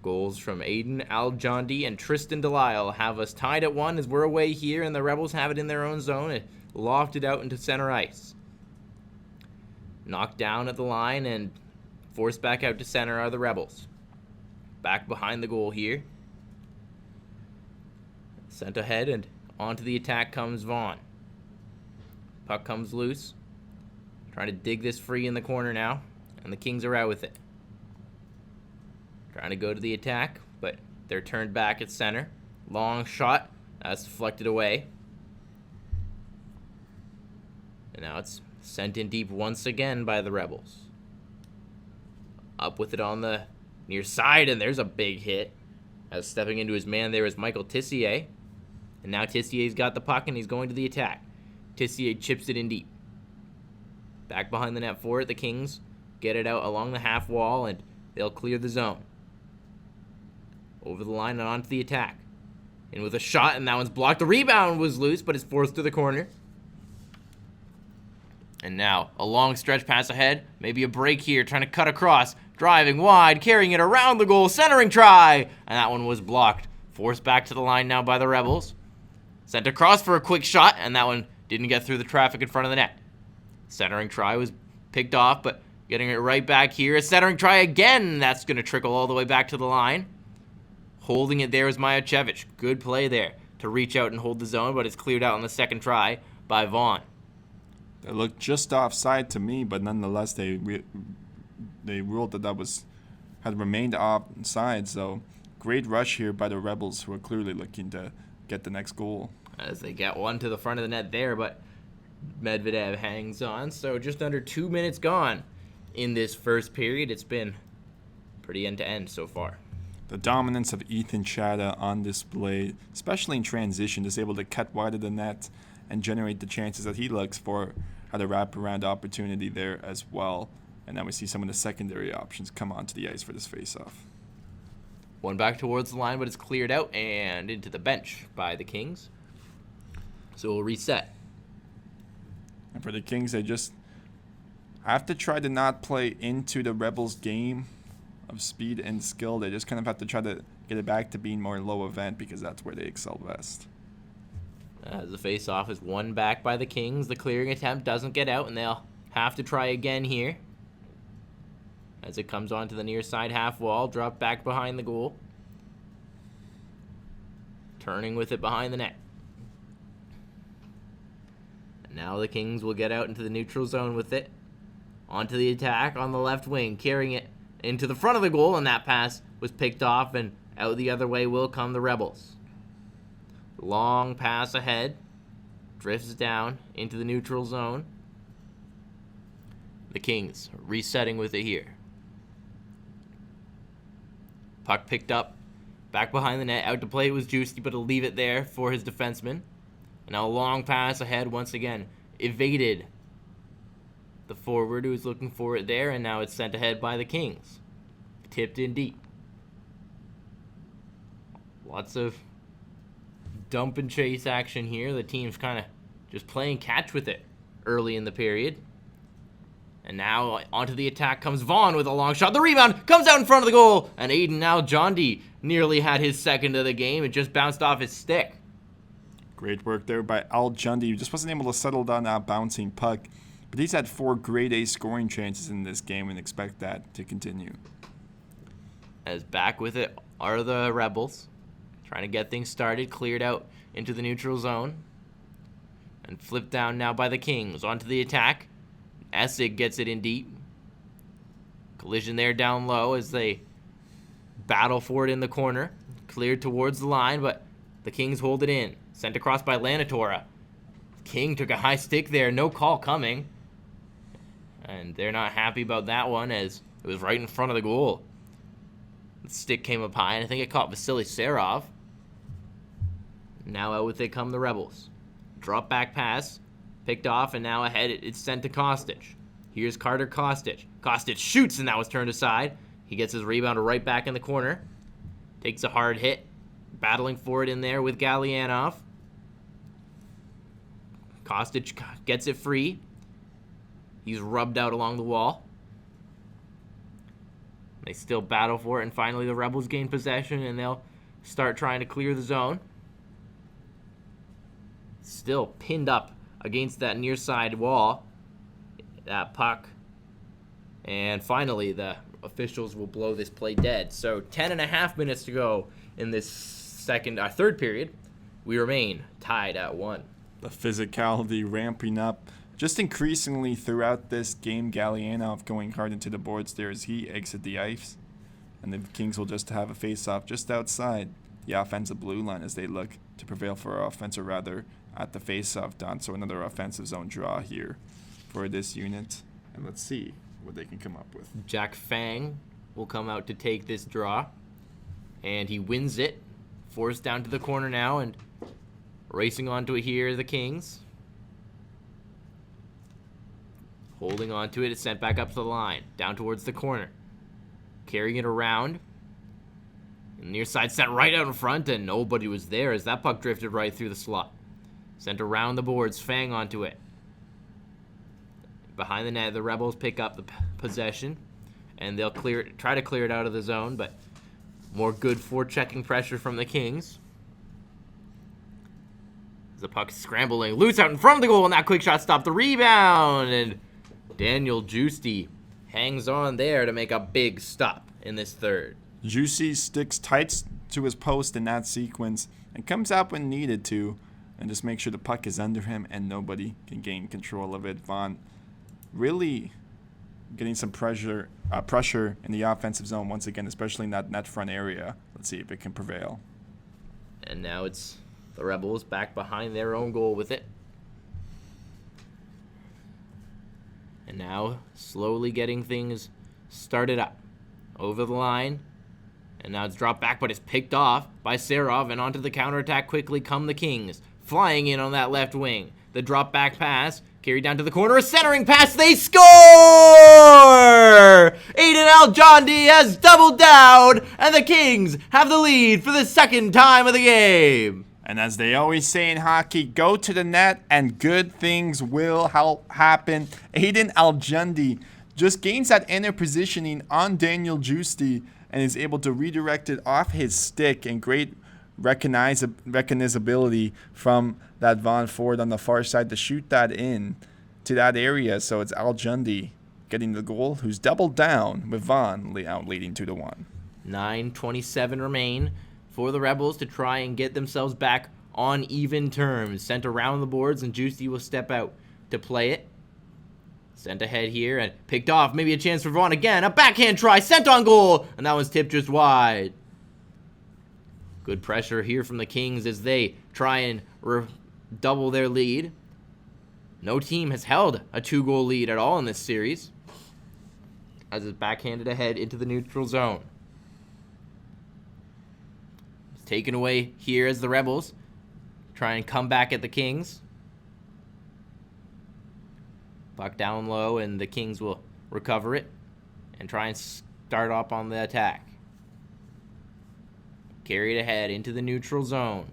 Goals from Aiden, Al-Jundi, and Tristian Delisle have us tied at 1 as we're away here, and the Rebels have it in their own zone. It lofted out into center ice. Knocked down at the line and forced back out to center are the Rebels. Back behind the goal here. Sent ahead and onto the attack comes Vaughan. Puck comes loose. Trying to dig this free in the corner now, and the Kings are out with it. Trying to go to the attack, but they're turned back at center. Long shot. That's deflected away. And now it's sent in deep once again by the Rebels. Up with it on the near side, and there's a big hit. As stepping into his man there is Michael Tissier. And now Tissier's got the puck, and he's going to the attack. Tissier chips it in deep. Back behind the net for it, the Kings get it out along the half wall, and they'll clear the zone. Over the line and onto the attack. In with a shot, and that one's blocked. The rebound was loose, but it's forced to the corner. And now, a long stretch pass ahead. Maybe a break here, trying to cut across. Driving wide, carrying it around the goal. Centering try! And that one was blocked. Forced back to the line now by the Rebels. Sent across for a quick shot, and that one didn't get through the traffic in front of the net. Centering try was picked off, but getting it right back here. A centering try again. That's going to trickle all the way back to the line. Holding it there is Majachevich. Good play there to reach out and hold the zone, but it's cleared out on the second try by Vaughan. It looked just offside to me, but nonetheless, they ruled that had remained offside. So great rush here by the Rebels, who are clearly looking to get the next goal. As they get one to the front of the net there, but Medvedev hangs on. So just under 2 minutes gone in this first period. It's been pretty end-to-end so far. The dominance of Ethan Chada on display, especially in transition, is able to cut wide of the net and generate the chances that he looks for. Had a wraparound opportunity there as well. And now we see some of the secondary options come onto the ice for this face-off. One back towards the line, but it's cleared out and into the bench by the Kings. So we'll reset. And for the Kings, they just have to try to not play into the Rebels' game of speed and skill. They just kind of have to try to get it back to being more low event because that's where they excel best. As the face-off is won back by the Kings, the clearing attempt doesn't get out, and they'll have to try again here. As it comes onto the near side half wall, drop back behind the goal. Turning with it behind the net. And now the Kings will get out into the neutral zone with it. Onto the attack on the left wing, carrying it into the front of the goal, and that pass was picked off, and out the other way will come the Rebels. Long pass ahead. Drifts down into the neutral zone. The Kings resetting with it here. Puck picked up. Back behind the net. Out to play was Juicy, but he'll leave it there for his defenseman. And now a long pass ahead once again. Evaded the forward who was looking for it there, and now it's sent ahead by the Kings. Tipped in deep. Lots of dump and chase action here. The team's kind of just playing catch with it early in the period. And now onto the attack comes Vaughan with a long shot. The rebound comes out in front of the goal. And Aiden Al-Jundi nearly had his second of the game. It just bounced off his stick. Great work there by Al-Jundi. He just wasn't able to settle down that bouncing puck. But he's had 4 grade A scoring chances in this game and expect that to continue. As back with it are the Rebels. Trying to get things started. Cleared out into the neutral zone. And flipped down now by the Kings. Onto the attack. Essig gets it in deep. Collision there down low as they battle for it in the corner. Cleared towards the line, but the Kings hold it in. Sent across by Lanatora. King took a high stick there. No call coming. And they're not happy about that one as it was right in front of the goal. The stick came up high, and I think it caught Vasily Serov. Now out with it come the Rebels. Drop back pass. Picked off, and now ahead it's sent to Kostic. Here's Carter Kostic. Kostic shoots, and that was turned aside. He gets his rebound right back in the corner. Takes a hard hit. Battling for it in there with Gallianov. Kostic gets it free. He's rubbed out along the wall. They still battle for it, and finally the Rebels gain possession, and they'll start trying to clear the zone. Still pinned up against that near side wall, that puck. And finally, the officials will blow this play dead. So 10.5 minutes to go in this third period. We remain tied at 1. The physicality ramping up just increasingly throughout this game. Gallianov going hard into the boards there as he exits the ice. And the Kings will just have a face-off just outside the offensive blue line as they look to prevail for offense, or rather at the face-off done. So another offensive zone draw here for this unit. And let's see what they can come up with. Jack Fang will come out to take this draw. And he wins it. Forced down to the corner now, and racing onto it here, the Kings. Holding on to it, it's sent back up to the line. Down towards the corner. Carrying it around. And near side sent right out in front, and nobody was there as that puck drifted right through the slot. Sent around the boards, Fang onto it. Behind the net, the Rebels pick up the possession, and they'll try to clear it out of the zone, but more good forechecking pressure from the Kings. The puck scrambling loose out in front of the goal, and that quick shot stopped the rebound, and Daniel Juicy hangs on there to make a big stop in this third. Juicy sticks tight to his post in that sequence and comes out when needed to, and just make sure the puck is under him and nobody can gain control of it. Vaughan really getting some pressure in the offensive zone once again, especially in that net front area. Let's see if it can prevail. And now it's the Rebels back behind their own goal with it. And And now slowly getting things started up. Over the line. And now it's dropped back, but it's picked off by Serov. And onto the counterattack quickly come the Kings. Flying in on that left wing. The drop back pass. Carried down to the corner. A centering pass. They score! Aiden Al-Jundi has doubled down. And the Kings have the lead for the second time of the game. And as they always say in hockey, go to the net and good things will happen. Aiden Al-Jundi just gains that inner positioning on Daniel Giusti and is able to redirect it off his stick, and great recognizability from that Vaughan forward on the far side to shoot that in to that area. So it's Al-Jundi getting the goal, who's doubled down with Vaughan leading 2-1. 9:27 remain for the Rebels to try and get themselves back on even terms. Sent around the boards, and Giusti will step out to play it. Sent ahead here and picked off. Maybe a chance for Vaughan again. A backhand try. Sent on goal. And that one's tipped just wide. Good pressure here from the Kings as they try and double their lead. No team has held a 2-goal lead at all in this series. As it's backhanded ahead into the neutral zone. It's taken away here as the Rebels try and come back at the Kings. Puck down low, and the Kings will recover it and try and start up on the attack. Carried ahead into the neutral zone.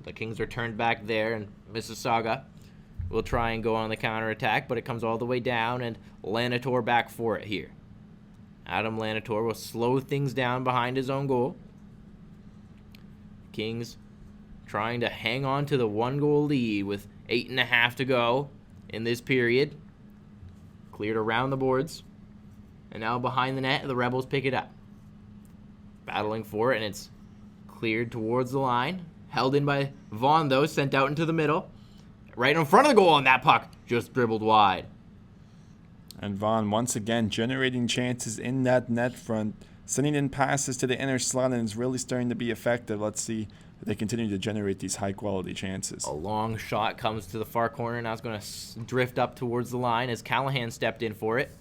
The Kings are turned back there, and Mississauga will try and go on the counterattack, but it comes all the way down, and Lanitor back for it here. Adam Lanitor will slow things down behind his own goal. Kings trying to hang on to the 1-goal lead with 8.5 to go in this period. Cleared around the boards. And now behind the net, the Rebels pick it up. Battling for it, and it's cleared towards the line. Held in by Vaughan, though, sent out into the middle. Right in front of the goal, and that puck just dribbled wide. And Vaughan once again generating chances in that net front, sending in passes to the inner slot, and it's really starting to be effective. Let's see if they continue to generate these high-quality chances. A long shot comes to the far corner. Now it's going to drift up towards the line as Callahan stepped in for it.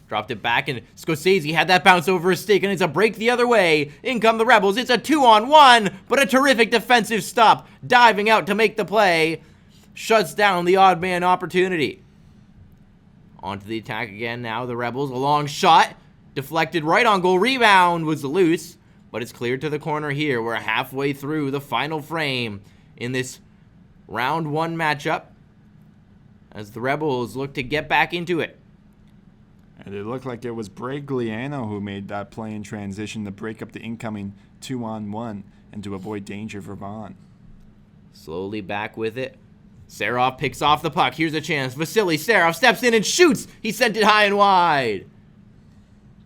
Dropped it back, and Scorsese had that bounce over his stick, and it's a break the other way. In come the Rebels. It's a 2-on-1, but a terrific defensive stop. Diving out to make the play. Shuts down the odd man opportunity. Onto the attack again now. The Rebels. A long shot. Deflected right on goal. Rebound was loose, but it's cleared to the corner here. We're halfway through the final frame in this round 1 matchup as the Rebels look to get back into it. And it looked like it was Bregliano who made that play in transition to break up the incoming 2-on-1 and to avoid danger for Vaughan. Slowly back with it. Serov picks off the puck. Here's a chance. Vasily Serov steps in and shoots. He sent it high and wide.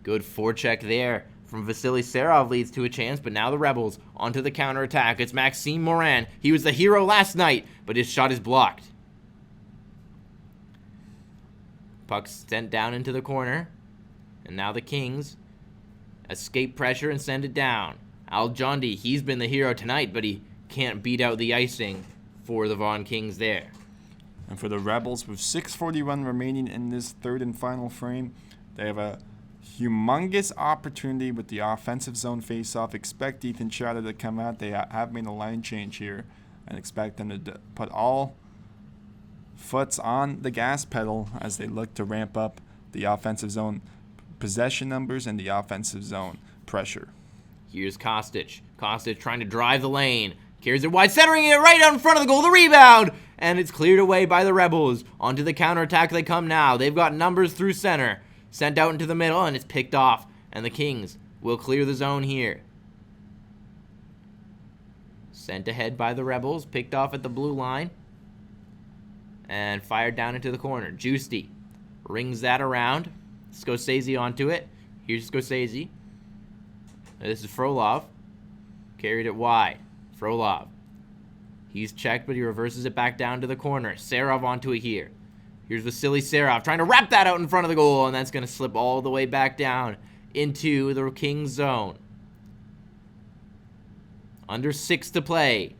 Good forecheck there from Vasily Serov leads to a chance, but now the Rebels onto the counterattack. It's Maxime Morin. He was the hero last night, but his shot is blocked. Puck sent down into the corner. And now the Kings escape pressure and send it down. Al-Jundi, he's been the hero tonight, but he can't beat out the icing for the Vaughan Kings there. And for the Rebels, with 6:41 remaining in this third and final frame, they have a humongous opportunity with the offensive zone face-off. Expect Ethan Chatter to come out. They have made a line change here and expect them to put all foots on the gas pedal as they look to ramp up the offensive zone possession numbers and the offensive zone pressure. Here's Kostic. Kostic trying to drive the lane. Carries it wide, centering it right out in front of the goal. The rebound! And it's cleared away by the Rebels. Onto the counterattack they come now. They've got numbers through center. Sent out into the middle, and it's picked off. And the Kings will clear the zone here. Sent ahead by the Rebels. Picked off at the blue line. And fired down into the corner. Giusti rings that around. Scorsese onto it. Here's Scorsese. This is Frolov. Carried it wide. Frolov. He's checked, but he reverses it back down to the corner. Serov onto it here. Here's Vasily Serov trying to wrap that out in front of the goal, and that's going to slip all the way back down into the Kings zone. Under 6 to play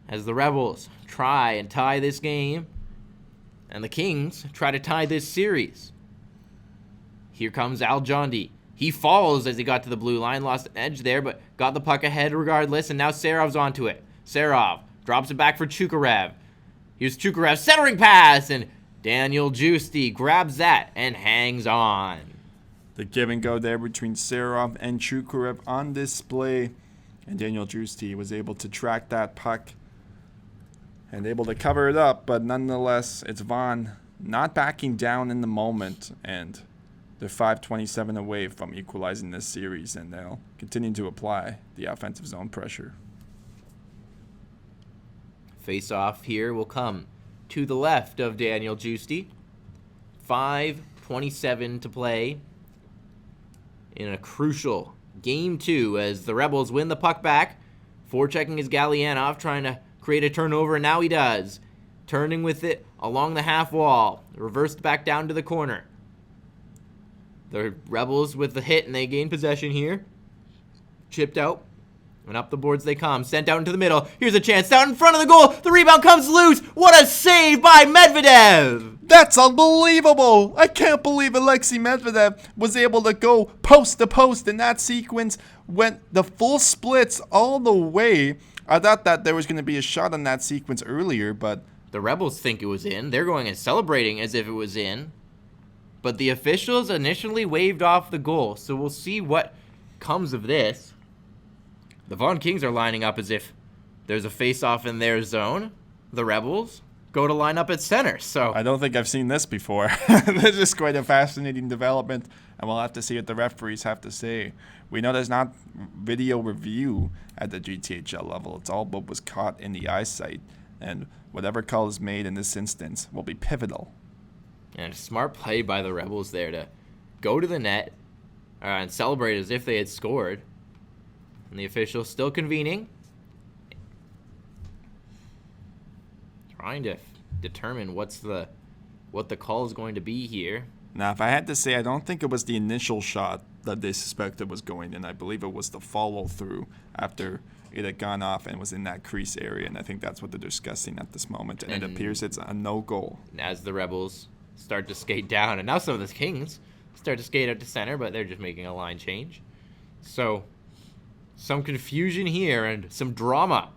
as the Rebels try and tie this game. And the Kings try to tie this series. Here comes Al-Jundi. He falls as he got to the blue line, lost an edge there, but got the puck ahead regardless, and now Sarov's onto it. Sarov drops it back for Chukarev. Here's Chukarev's centering pass, and Daniel Justi grabs that and hangs on. The give and go there between Sarov and Chukarev on display, and Daniel Justi was able to track that puck and able to cover it up, but nonetheless, it's Vaughan not backing down in the moment, and they're 5:27 away from equalizing this series, and they'll continue to apply the offensive zone pressure. Face-off here will come to the left of Daniel Justi. 5:27 to play in a crucial Game 2 as the Rebels win the puck back. Forechecking is Gallianov, trying to create a turnover, and now he does. Turning with it along the half wall. Reversed back down to the corner. The Rebels with the hit, and they gain possession here. Chipped out, and up the boards they come. Sent out into the middle. Here's a chance. Down in front of the goal. The rebound comes loose. What a save by Medvedev. That's unbelievable. I can't believe Alexei Medvedev was able to go post to post in that sequence. Went the full splits all the way. I thought that there was going to be a shot on that sequence earlier, but the Rebels think it was in. They're going and celebrating as if it was in. But the officials initially waved off the goal, so we'll see what comes of this. The Vaughan Kings are lining up as if there's a face-off in their zone. The Rebels go to line up at center. So I don't think I've seen this before. This is quite a fascinating development, and we'll have to see what the referees have to say. We know there's not video review at the GTHL level. It's all what was caught in the eyesight, and whatever call is made in this instance will be pivotal. And a smart play by the Rebels there to go to the net and celebrate as if they had scored. And the officials still convening. Trying to determine what the call is going to be here. Now, if I had to say, I don't think it was the initial shot that they suspected was going in. I believe it was the follow-through after it had gone off and was in that crease area, and I think that's what they're discussing at this moment. And it appears it's a no-goal. As the Rebels start to skate down, and now some of the Kings start to skate out to center, but they're just making a line change. So some confusion here and some drama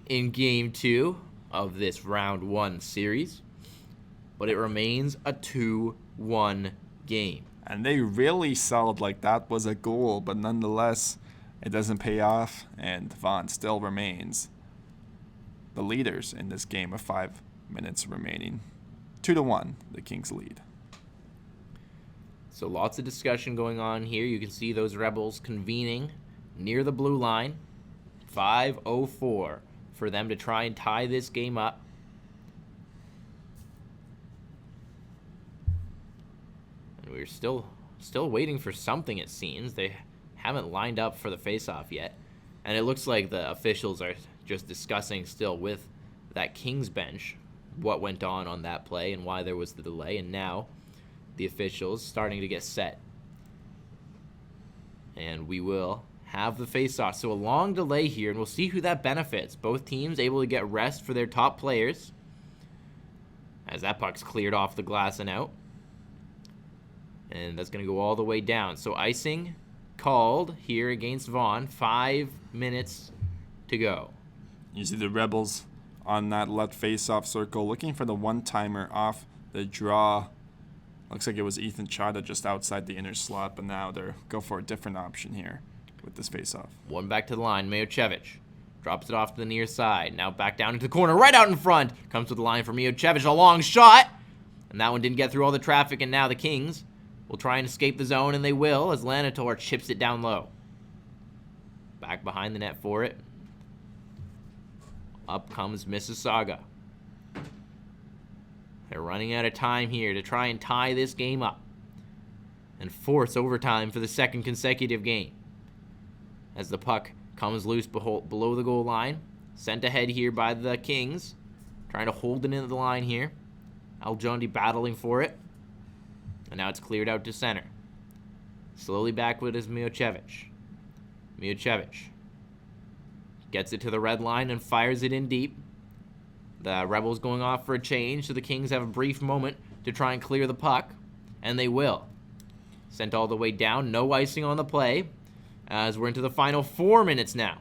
in Game 2 of this Round 1 series, but it remains a 2-1 game. And they really sold like that was a goal, but nonetheless, it doesn't pay off, and Vaughan still remains the leaders in this game with 5 minutes remaining. 2-1, the Kings lead. So lots of discussion going on here. You can see those Rebels convening near the blue line. 5:04 for them to try and tie this game up. And we're still waiting for something, it seems. They haven't lined up for the face-off yet. And it looks like the officials are just discussing still with that Kings bench what went on that play and why there was the delay. And now the officials starting to get set. And we will have the face-off. So a long delay here, and we'll see who that benefits. Both teams able to get rest for their top players as that puck's cleared off the glass and out. And that's going to go all the way down. So icing called here against Vaughan. 5 minutes to go. You see the Rebels on that left face-off circle looking for the one-timer off the draw. Looks like it was Ethan Chada just outside the inner slot, but now they're go for a different option here with this face-off. One back to the line. Miocevich drops it off to the near side. Now back down into the corner, right out in front. Comes to the line for Miocevich. A long shot. And that one didn't get through all the traffic, and now the Kings will try and escape the zone, and they will as Lanitor chips it down low. Back behind the net for it. Up comes Mississauga. They're running out of time here to try and tie this game up and force overtime for the second consecutive game. As the puck comes loose below the goal line. Sent ahead here by the Kings. Trying to hold it into the line here. Al-Jundi battling for it. And now it's cleared out to center. Slowly backward is Miocevich. Miocevich gets it to the red line and fires it in deep. The Rebels going off for a change, so the Kings have a brief moment to try and clear the puck, and they will. Sent all the way down, no icing on the play, as we're into the final 4 minutes now.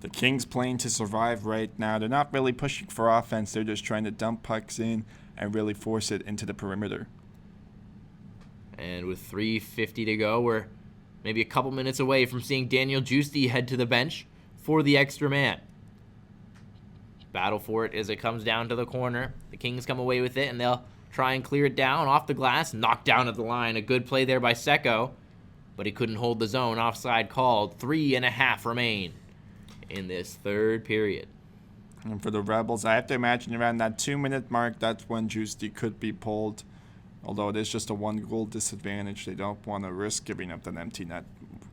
The Kings playing to survive right now. They're not really pushing for offense. They're just trying to dump pucks in and really force it into the perimeter. And with 3:50 to go, we're maybe a couple minutes away from seeing Daniel Justi head to the bench for the extra man. Battle for it as it comes down to the corner. The Kings come away with it, and they'll try and clear it down off the glass. Knocked down at the line. A good play there by Secco, but he couldn't hold the zone. Offside called. 3.5 remain in this third period. And for the Rebels, I have to imagine around that 2-minute mark, that's when Justi could be pulled. Although it is just a 1-goal disadvantage. They don't want to risk giving up an empty net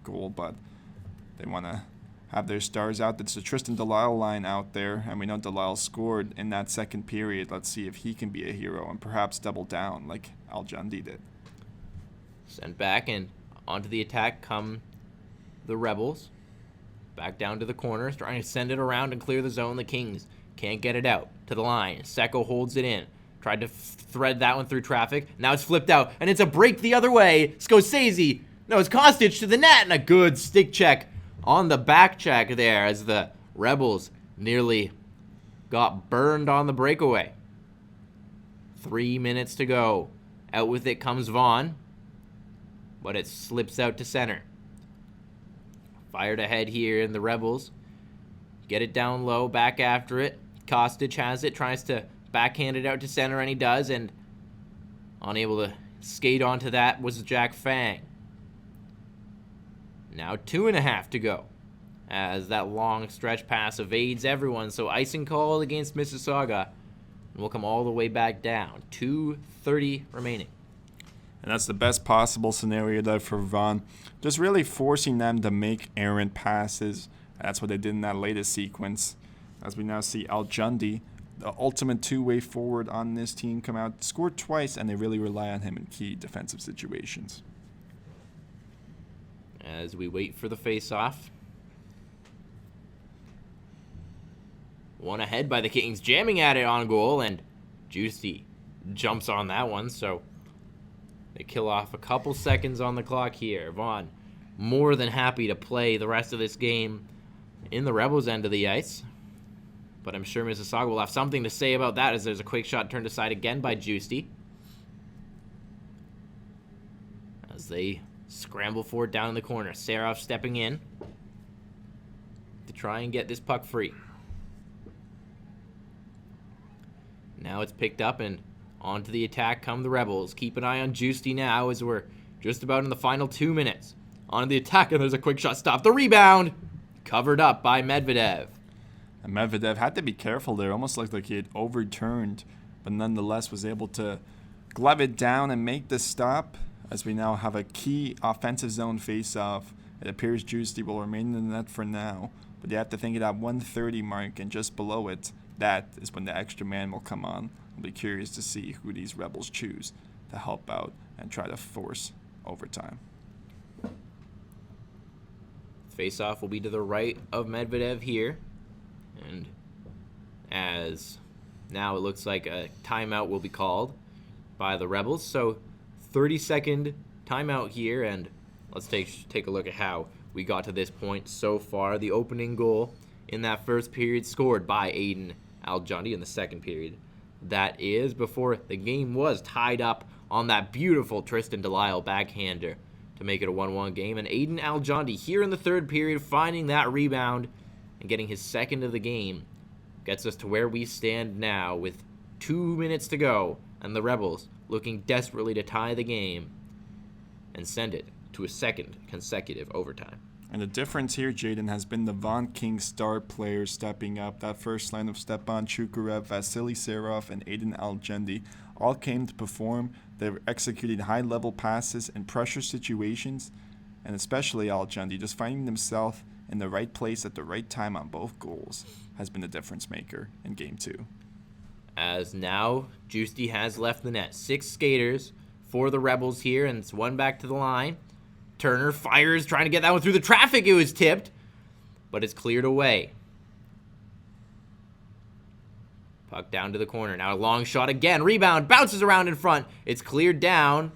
goal, but they want to have their stars out. It's the Tristian Delisle line out there, and we know Delisle scored in that second period. Let's see if he can be a hero and perhaps double down like Al-Jundi did. Sent back, and onto the attack come the Rebels. Back down to the corner, trying to send it around and clear the zone. The Kings can't get it out to the line. Secco holds it in. Tried to thread that one through traffic. Now it's flipped out, and it's a break the other way. Scorsese. No, it's Kostic to the net, and a good stick check on the back check there as the Rebels nearly got burned on the breakaway. 3 minutes to go. Out with it comes Vaughan, but it slips out to center. Fired ahead here in the Rebels. Get it down low, back after it. Kostic has it, tries to backhand it out to center, and he does, and unable to skate onto that was Jack Fang. Now 2.5 to go, as that long stretch pass evades everyone, so icing call against Mississauga, and we'll come all the way back down. 2:30 remaining. And that's the best possible scenario there for Vaughan. Just really forcing them to make errant passes. That's what they did in that latest sequence. As we now see Al-Jundi, the ultimate two-way forward on this team, come out, scored twice, and they really rely on him in key defensive situations. As we wait for the face-off. One ahead by the Kings, jamming at it on goal, and Justi jumps on that one, so they kill off a couple seconds on the clock here. Vaughan more than happy to play the rest of this game in the Rebels' end of the ice. But I'm sure Mississauga will have something to say about that as there's a quick shot turned aside again by Justi. As they scramble for it down in the corner. Faceoff stepping in to try and get this puck free. Now it's picked up and onto the attack come the Rebels. Keep an eye on Justi now as we're just about in the final 2 minutes. On the attack, and there's a quick shot stop. The rebound covered up by Medvedev. And Medvedev had to be careful there. Almost looked like he had overturned, but nonetheless was able to glove it down and make the stop. As we now have a key offensive zone face-off. It appears Justi will remain in the net for now, but you have to think of that 1:30 mark, and just below it, that is when the extra man will come on. I'll be curious to see who these Rebels choose to help out and try to force overtime. Face-off will be to the right of Medvedev here. And as now it looks like a timeout will be called by the Rebels. So 30-second timeout here, and let's take a look at how we got to this point so far. The opening goal in that first period scored by Aiden Al-Jundi in the second period. That is before the game was tied up on that beautiful Tristian Delisle backhander to make it a 1-1 game. And Aiden Al-Jundi here in the third period finding that rebound and getting his second of the game gets us to where we stand now with 2 minutes to go, and the Rebels looking desperately to tie the game and send it to a second consecutive overtime. And the difference here, Jaden, has been the Vaughan Kings star players stepping up. That first line of Stepan Chukarev, Vasily Faceoff, and Aiden Al-Jundi all came to perform. They were executing high-level passes in pressure situations, and especially Al-Jundi just finding himself in the right place at the right time on both goals has been the difference maker in Game 2. As now Justi has left the net. 6 skaters for the Rebels here, and it's one back to the line. Turner fires, trying to get that one through the traffic. It was tipped, but it's cleared away. Puck down to the corner. Now a long shot again. Rebound. Bounces around in front. It's cleared down.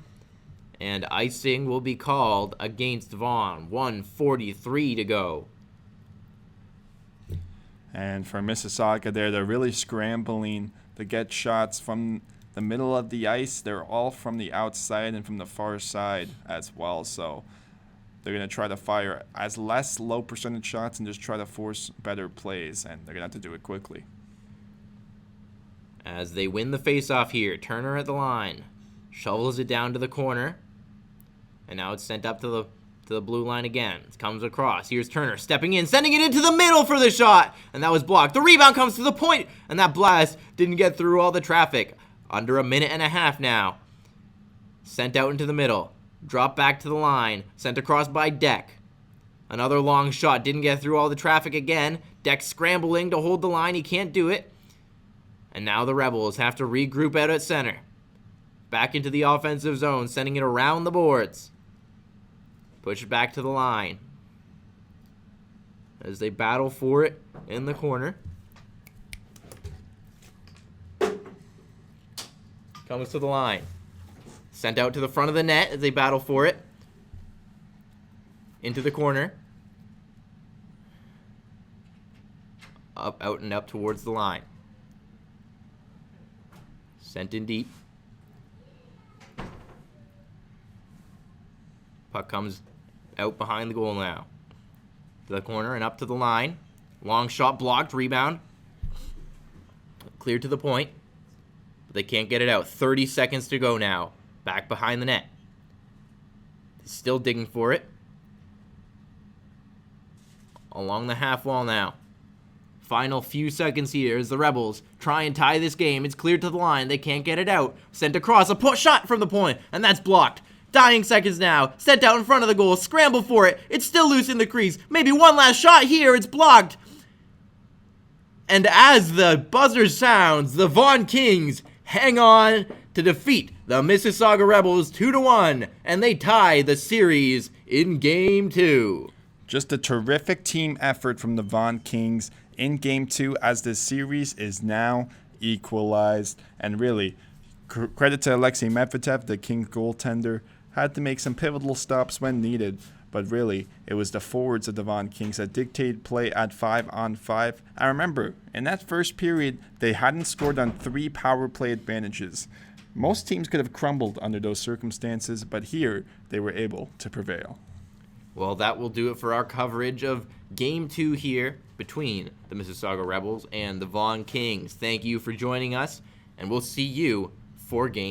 And icing will be called against Vaughan. 1:43 to go. And for Mississauga there, they're really scrambling to get shots from the middle of the ice. They're all from the outside and from the far side as well. So they're going to try to fire as less low percentage shots and just try to force better plays. And they're going to have to do it quickly. As they win the faceoff here, Turner at the line. Shovels it down to the corner. And now it's sent up to the blue line again. It comes across. Here's Turner stepping in, sending it into the middle for the shot. And that was blocked. The rebound comes to the point, and that blast didn't get through all the traffic. Under a minute and a half now. Sent out into the middle. Dropped back to the line. Sent across by Deck. Another long shot. Didn't get through all the traffic again. Deck scrambling to hold the line. He can't do it. And now the Rebels have to regroup out at center. Back into the offensive zone, sending it around the boards. Push it back to the line. As they battle for it in the corner. Comes to the line. Sent out to the front of the net as they battle for it. Into the corner. Up, out, and up towards the line. Sent in deep. Puck comes out behind the goal now. To the corner and up to the line. Long shot blocked. Rebound. Cleared to the point. But they can't get it out. 30 seconds to go now. Back behind the net. Still digging for it. Along the half wall now. Final few seconds here as the Rebels try and tie this game. It's cleared to the line. They can't get it out. Sent across. A shot from the point. And that's blocked. Dying seconds now. Sent out in front of the goal. Scramble for it. It's still loose in the crease. Maybe one last shot here. It's blocked. And as the buzzer sounds, the Vaughan Kings hang on to defeat the Mississauga Rebels 2-1. And they tie the series in Game 2. Just a terrific team effort from the Vaughan Kings in Game 2 as the series is now equalized. And really, credit to Alexei Medvedev, the Kings goaltender, had to make some pivotal stops when needed. But really, it was the forwards of the Vaughan Kings that dictated play at 5-on-5. I remember, in that first period, they hadn't scored on 3 power play advantages. Most teams could have crumbled under those circumstances, but here, they were able to prevail. Well, that will do it for our coverage of Game 2 here between the Mississauga Rebels and the Vaughan Kings. Thank you for joining us, and we'll see you for Game